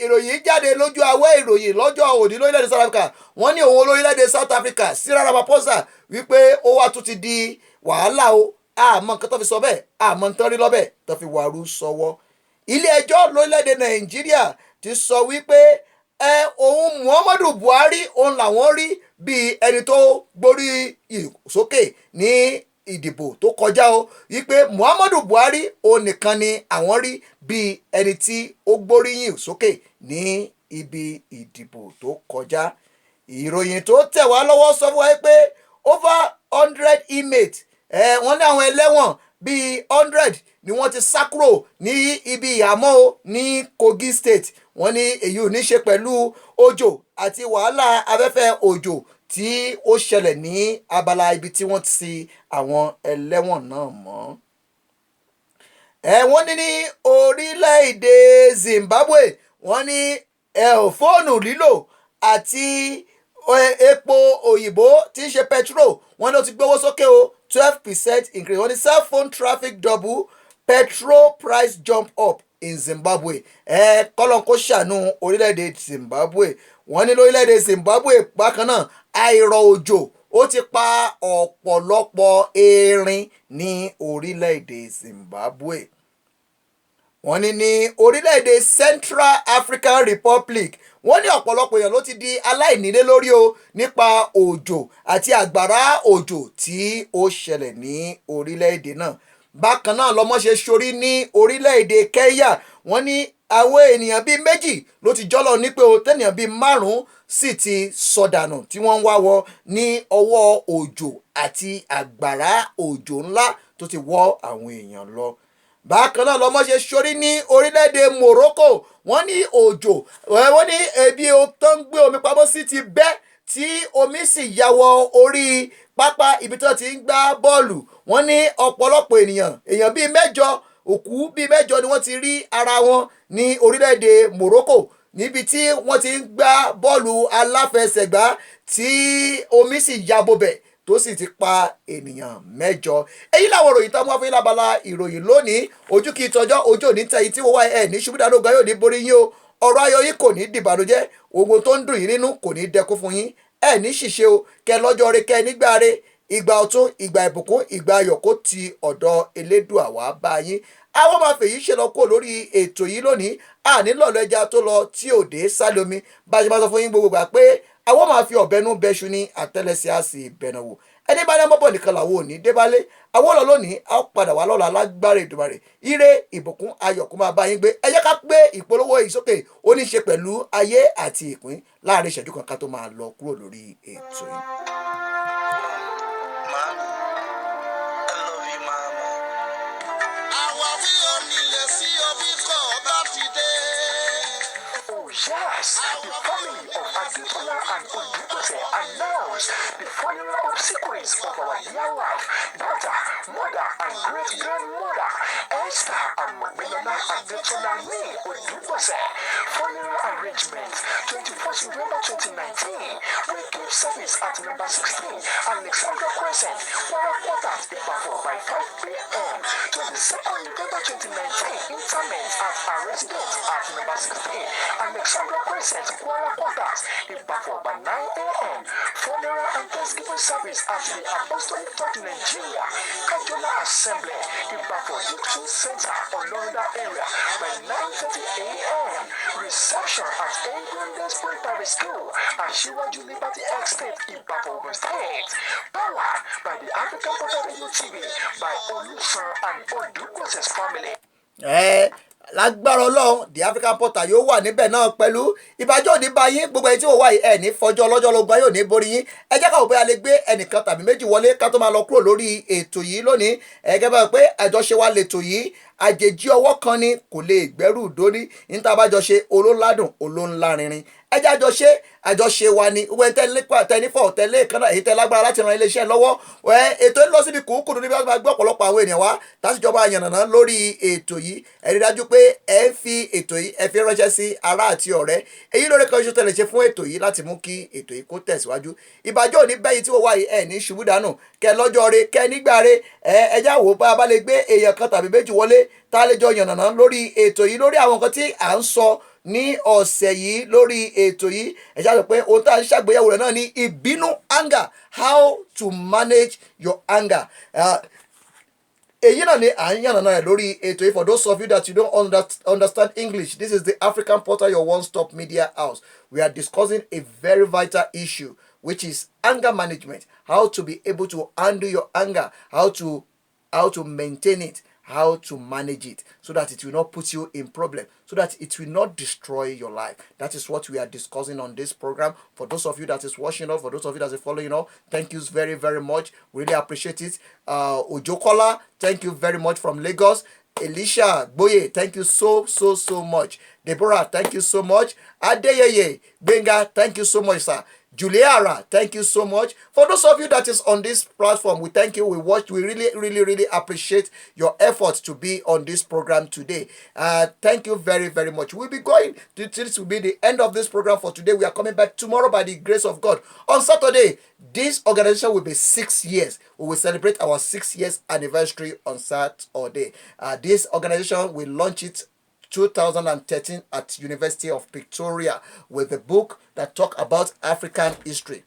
ìròyìn jáde lójú awẹ́ ìròyìn lọ́jọ́ òní lórílẹ̀‐èdè South Africa wọ́n ní òun lórílẹ̀‐èdè South Africa Cyril Ramaphosa wípé ó wá tún ti di wàhálà o àmọ́ nǹkan tó fi sọ bẹ́ẹ̀ àmọ́ nǹkan rí lọ́bẹ̀ tó fi wàrú sọ́wọ́ ilé ẹjọ́ lórílẹ̀‐èdè Nàìjíríà ti sọ wípé òun Muhammadu Buhari òun làwọn rí bíi ẹni tó gbórí sókè ní ìdìbò tó kọjá o wípé Muhammadu Buhari òun nìkan ni àwọn rí bíi ẹni tí ó gbóríyìn sókè ní ibi ìdìbò tó kọjá ìròyìn tó tẹ̀ wá lọ́wọ́ sọ fún wa pé over 100 inmates wọ́n ní àwọn ẹlẹ́wọ̀n bíi 100 ni wọ́n ti sá kúrò ní ibi ìhàmọ́ o ní Kogi State wọ́n ní èyí ò ní ṣe pẹ̀lú òjò àti wàhálà afẹ́fẹ́ òjò tí ó ṣẹlẹ̀ ní abala ibi tí wọ́n ti sin àwọn ẹlẹ́wọ̀n náà mọ́. Wọ́n ní orílẹ̀-èdè Zimbabwe wọ́n ní fóònù lílò àti epo òyìnbó tí ń ṣe petrol wọ́n ló ti gbówó sókè o 12% increase wọ́n ní cell phone traffic double petrol price jump up in Zimbabwe kọ́lọ́n kó ṣàánú orílẹ̀-èdè Zimbabwe wọ́n ní lórílẹ̀-èdè Zimbabwe bákan náà àìrọ̀ òjò ó ti pa ọ̀pọ̀lọpọ̀ erin ní orílẹ̀-èdè Zimbabwe wọ́n ní orílẹ̀-èdè Central African Republic wọ́n ní ọ̀pọ̀lọpọ̀ èèyàn ló ti di aláìnílé lórí o nípa òjò àti àgbàrá òjò tí ó ṣẹlẹ̀ ní orílẹ̀-èdè náà bákan náà lọ́mọ ṣe ṣorí ní orílẹ̀-èdè Kenya wọ́n ní àwọn ènìyàn bíi méjì ló ti jọ́lọ̀ ní pé o tẹ́nìyàn bíi márùn-ún sì ti sọdànù tí wọ́n ń wá wọ ní ọwọ́ òjò àti àgbàrá òjò ńlá tó ti wọ́ àwọn èèyàn lọ bákan náà lọmọ ṣe ṣorí ní orílẹ̀-èdè Morocco wọ́n ní òjò wọ́n ní ebi tó ń gbé omi pamọ́ sí ti bẹ́ tí omi sì ya wọ orí pápá ibi tó ti ń gbá bọ́ọ̀lù wọ́n ní ọ̀pọ̀lọpọ̀ èèyàn bíi mẹ́jọ òkú bíi mẹ́jọ ni wọ́n ti rí ara wọn ní orílẹ̀-èdè Morocco níbi tí wọ́n ti ń gbá bọ́ọ̀lù aláfẹsẹ̀gbá tí omi sì ya bobẹ̀ tó sì ti pa ènìyàn mẹ́jọ. èyí làwọn ìròyìn tó mú wá fún yín lábala ìròyìn lónìí ojú kì í tọjọ́ ojú òní tẹ̀yìn tí wọ́n wá ẹ̀ ní ṣubúdàdógún yóò ní borí yín o ọ̀rọ̀ ayọ̀ yín kò ní dìbànújẹ́ ogun tó ń dùn yín nínú kò ní dẹkún fún yín ẹ̀ ní ṣìṣe o kẹ lọ́jọ́ rẹ kẹ nígbà rẹ ìgbà ọ̀tún ìgbà ìbùkún ìgbà ayọ̀ kó ti ọ̀dọ̀ Elédùà wá bá yín àwọn máa fèyí ṣe lọ kó lórí ètò yìí lónìí ànílọ́ọ̀lọ́ ẹja tó lọ tí òde sálómi bá a ṣe máa sọ fún yín gbogbo gbà pé àwọn máa fi ọ̀bẹ́nú bẹ́ṣu ní àtẹ́lẹsẹ̀ á sì bẹ̀nà wò ẹni bá ní mọ́bọ̀ nìkan làwọn ò ní débálé àwọn ọ̀lọ́ lónìí a ó padà wá lọ́la lágbára Èdùmàrè ire ìbùkún ayọ̀ kó máa bá yín gbé ẹ jẹ́ ká gbé ìpolówó ìsókè ó ní ṣe pẹ̀lú ayé àti ìpín láàrin ìṣẹ́jú kan ká tó máa lọ kúrò lórí ètò yìí. Mami, I love you, mama. Àwa wí onílé sí omi kọ̀ bá ti dé. Oh yes, the family of Adetola and Odubose announced the funeral obsequies of our dear wife, daughter, mother, and great-grandmother, Esther and Magdalena Adetola May Odubose. Funeral arrangement, 21st November 2019. We keep service at number 16, Alexandra Crescent, Wara Quarters, Ibadan by 5 p.m. 22nd November 2019. Interment at our residence at number 16, Alexandra Crescent, Wara Quarters, Ibadan by 9 a.m. Funeral and Thanksgiving service at the Apostolic Church Nigeria, Kajola Assembly, Ibadan Diction Center, Olorunda area by 9:30 a.m. Reception at England Spring Private School at Shiwaju Liberty Estate, Ibadan, Ogun State. Powered by the African Portal Radio TV by Olusan and Odubose's family. Lágbára Ọlọ́run the African Portal yóò wà níbẹ̀ náà pẹ̀lú ìbàjọ́ òní bá yín gbogbo ẹni tí ó wà yìí ẹ̀ ní fọjọ́ ọlọ́jọ́ ló gbá yóò ní borí yín ẹ jẹ́ káwọ́ bóyá lè gbé ẹnìkan tàbí méjì wọlé ká tó máa lọ kúrò lórí ètò yìí lónìí ẹ̀gẹ́ bá pé àjọṣe wa lètò yìí àjèjì ọwọ́ kan ni kò lè gbẹ́rù dóní níta bá jọ ṣe olóládùn olóńlárinrin ẹjẹ́ àjọṣe wa ni wọ́n tẹ́nífọ̀ tẹ́lẹ̀ kan náà èyí tẹ́ lágbára láti ran iléeṣẹ́ lọ́wọ́ ètò ìlọ síbi kùkùrù níbi wọ́n máa gbé ọ̀pọ̀lọpọ̀ àwọn ènìyàn wá tásìjọba yànnàná lórí ètò yìí ẹ rí dájú pé ẹ ń fi ètò yìí ẹ fi ránṣẹ́ sí ará àti ọ̀rẹ́ èyí lórí kan ṣoṣo tẹ̀lé ṣe fún ètò yìí láti mú kí ètò yìí kó tẹ̀síwájú ìbàjọ́ òní bẹ́yìí tí wọ́n wáyé ẹ̀ ní ṣubú dànù kẹ lọ́jọ́ re kẹ nígbà re ẹjá wò bá a bá lè gbé èèyàn kan tàbí méjì wọlé tá a lè jọ yànnàná lórí ètò yìí lórí àwọn nǹkan tí à ń sọ ní ọ̀sẹ̀ yìí lórí ètò yìí ẹ ṣáà sọ pé ohun tá a ń ṣàgbéyẹ̀wò rẹ̀ náà ní ìbínú anger how to manage your anger èyí náà ni à ń yànnàná rẹ̀ lórí ètò yìí for those of you that you don't understand English this is the African Portal, your one-stop media house. We are discussing a very vital issue which is anger management, how to be able to handle your anger, how to maintain it, how to manage it so that it will not put you in problem, so that it will not destroy your life. That is what we are discussing on this program. For those of you that is watching us, for those of you that is following us, thank you very, very much. We really appreciate it. Ojokola, thank you very much from Lagos. Elisha Boye, thank you so much. Deborah, thank you so much. Adeyeye Benga, thank you so much, sir. Juliara, thank you so much. For those of you that is on this platform, we thank you. We really appreciate your efforts to be on this program today. Thank you very, very much. We'll be going, this will be the end of this program for today. We are coming back tomorrow by the grace of God. On Saturday, this organization will be 6 years. We will celebrate our 6 years anniversary on Saturday. This organization will launch it 2013 at University of Victoria with a book that talk about African history,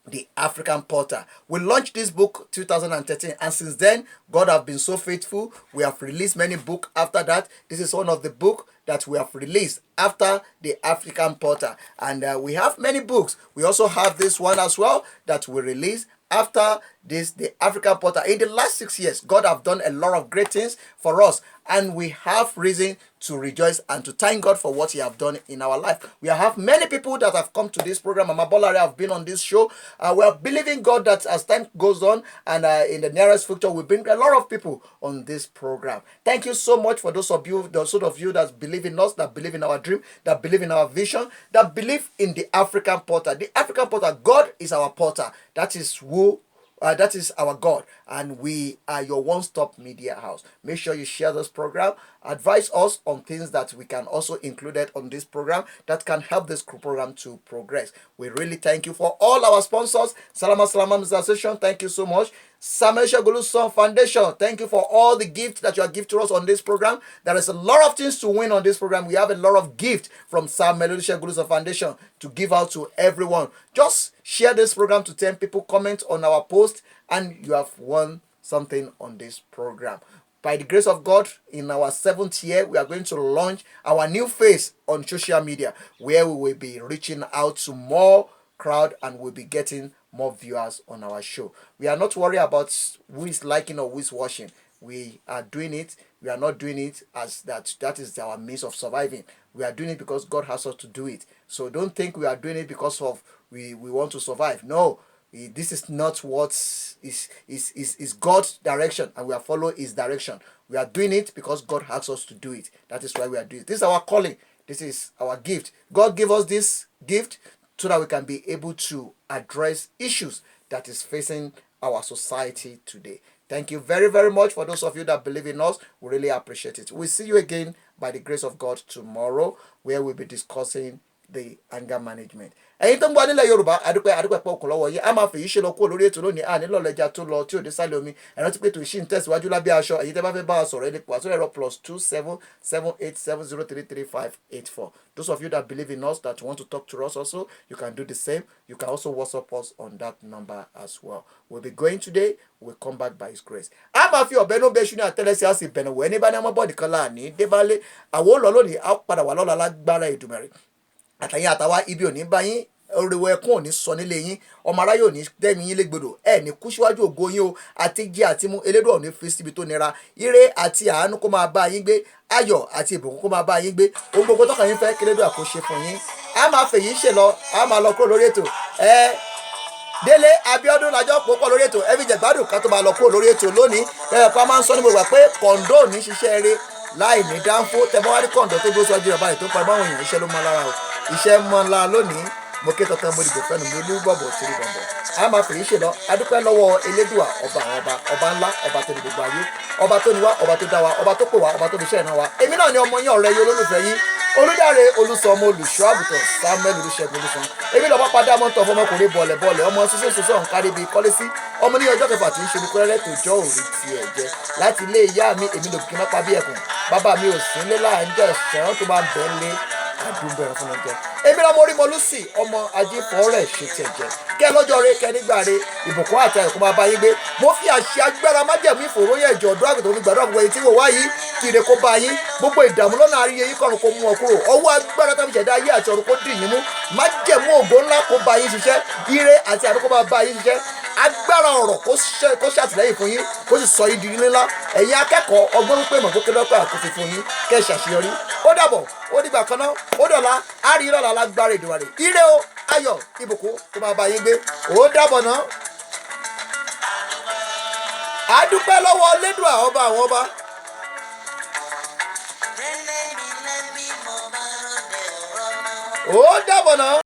The African Portal. We launched this book 2013 and since then God have been so faithful. We have released many books after that. This is one of the books that we have released after The African Portal, and we have many books. We also have this one as well that we released after the African Portal. In the last 6 years, God have done a lot of great things for us, and we have reason to rejoice and to thank God for what He have done in our life. We have many people that have come to this program. Mama Bolare have been on this show. We are believing God that as time goes on, and in the nearest future, we bring a lot of people on this program. Thank you so much for those of you that believe in us, that believe in our dream, that believe in our vision, that believe in the African Portal. The African Portal, God is our portal. That is our God, and we are your one-stop media house. Make sure you share this program. Advise us on things that we can also include it on this program that can help this program to progress. We really thank you for all our sponsors. Salama Association, thank you so much. Samuel Shaguluson Foundation, thank you for all the gifts that you are giving to us on this program. There is a lot of things to win on this program. We have a lot of gifts from Samuel Shaguluson Foundation to give out to everyone. Just share this program to 10 people, comment on our post, and you have won something on this program. By the grace of God, in our 7th year, we are going to launch our new phase on social media, where we will be reaching out to more crowd and we'll be getting more viewers on our show. We are not worried about who is liking or who is watching. We are doing it. We are not doing it as that is our means of surviving. We are doing it because God has us to do it. So don't think we are doing it because of we want to survive. No, this is not what is God's direction, and we are following His direction. We are doing it because God asks us to do it. That is why we are doing it. This is our calling. This is our gift. God gave us this gift so that we can be able to address issues that is facing our society today. Thank you very, very much for those of you that believe in us. We really appreciate it. We'll see you again by the grace of God tomorrow, where we'll be discussing the anger management. Ẹ̀yin tó ń gbọ́ nílẹ̀ Yorùbá, adúpẹ́ pọ̀ ọ̀kùn lọ́wọ́ yìí. A máa fi yìí ṣe lọ kúrò lórí ètò lónìí. A nílò ọ̀lẹ́jà tó lọ tí ò dé sálẹ̀ omi. Ẹ̀rọ ti pé tó ìṣí ń tẹ̀síwájú lábẹ́ aṣọ. Ẹ̀yin tẹ́ bá fẹ́ bá wa sọ̀rọ̀ ẹni pàṣẹ ẹ̀rọ +27787033584. Those of you that believe in us, that want to talk to us also, you can do the same. You can also WhatsApp us on that number as well. We'll be going today. We'll come back by His grace. A máa fi ọ̀bẹ ní bẹ́ṣú ní àtẹ́lẹsẹ̀ á sì bẹ̀rẹ̀ wẹ̀ ní bá ní ọmọ bọ́ọ̀dì kan láàní débálé. Àwọn olọ́ lónìí á padà wà lọ́la lágbára Èdùmàrè. Àtàyìn àtàwa ibi ò ní bá yín, oríwọ ẹkún ò ní sọ nílé yín, ọmọ aráyé ò ní dẹ́mi yín légbodò, ẹ ní kú síwájú ògo yín o, àti jẹ àti mú Elédùà ò ní fi síbi tó nira. Ire àti àánú kó máa bá yín gbé, ayọ̀ àti ìbùkún kó máa bá yín gbé, ohun gbogbo tọ́kàn yín fẹ́ kí Elédùà kó ṣe fún yín. A máa fèyí ṣe lọ, a máa lọ kúrò lórí ètò. Délé Abíọ́dún lájọ́ pọ̀ lórí ètò ẹbí jẹ̀gbádùn ká tó máa lọ kúrò lórí ètò lónìí. Pa máa ń sọ ní gbogbo pé kọ̀ǹdó ò ní ṣiṣẹ́ eré láì ní dáńfó. Tẹ̀mọ́ wá ní kọ̀ǹdó tó gbé sọ́jú ìrọ̀bá rẹ̀ tó pa báwọn èèyàn iṣẹ́ ló máa lára o. Iṣẹ́ mọ́ ńlá lónìí. Mo ké tọ́tọ́ mo dìbò fẹ́nu mi olúbọ̀bọ̀ torí bọ̀bọ̀. A máa fèyí ṣe lọ. A dúpẹ́ lọ́wọ́ Elédùà ọba àwọn ọba ńlá, ọba tó ní gbogbo ayé, ọba tó ní wá, ọba tó dá wa, ọba tó pè wá, ọba tó fi iṣẹ́ ìran wa. Èmi náà ni ọmọ yín ọ̀rẹ́ yín olólùfẹ́ yín Olúdáre Olúsọmọ olùṣọ́ àgùntàn Samuel Olúṣẹ́gun Olúṣan. Èmi lọ́mọ padà mọ́tò ọmọkùnrin bọ̀lẹ̀bọ̀lẹ̀ ọmọ sísè ọ̀hún kárí bíi kọ́lé sí ọmọ ní ọjọ́ kẹfà tí ń ṣe olùkọ́rẹ́rẹ́ tó jọ òrí tiẹ̀ jẹ láti ilé ìyá mi. Èmi lòkì má pa bí ẹkùn, bàbá mi ò sí nílé láàájọ ìṣẹ̀rán tó máa ń bẹ̀ ń lé àdúgbò ẹ̀rọ fún ọjọ́. Èmi lọ́mọ orí mọ́lúsì ọmọ ajé fọ́ọ̀rẹ̀ ṣe tiẹ̀ jẹ kẹ́ lọ́jọ́ rẹ kẹ́ nígbà rẹ ìbùkún àti àìkú máa bá yín gbé. Mo fi àṣẹ agbára májẹ̀mú ìfòròyìn ẹ̀jọ̀ ọ̀dọ́ àgùntàn mi gbàdúrà gbogbo èyí tí wò wá yìí kiri kó bá yín, gbogbo ìdààmú lọ́nà àríyé yín kọ̀run kó mú ọ kúrò. Ọwọ́ agbára tó fi ṣẹ̀dá ayé àti ọ̀run kó dì yín mú. Májẹ̀mú ògo ńlá kó bá yín ṣiṣẹ́, ire àti àánú kó máa bá yín ṣiṣẹ́. Agbára ọ̀rọ̀ kó ṣàtìlẹ́yìn fún yín, kó sì sọ yín di ńlá. Ẹ̀yin akẹ́kọ̀ọ́ ọgbọ́n wípé mọ̀ kó kéde ọpẹ́ àkófì fún yín kẹ́ ẹ ṣàṣeyọrí. Ó dàbọ̀, ó dìgbà kan náà, ó dọ̀la, á rí lọ́la lágbára Èdùmàrè. Ire o, ayọ̀, ìbùkún kó máa bá yín gbé. Ó dàbọ̀ náà. A dúpẹ́ lọ́wọ́ Elédùà ọba àwọn ọba. Ó dàbọ̀ náà.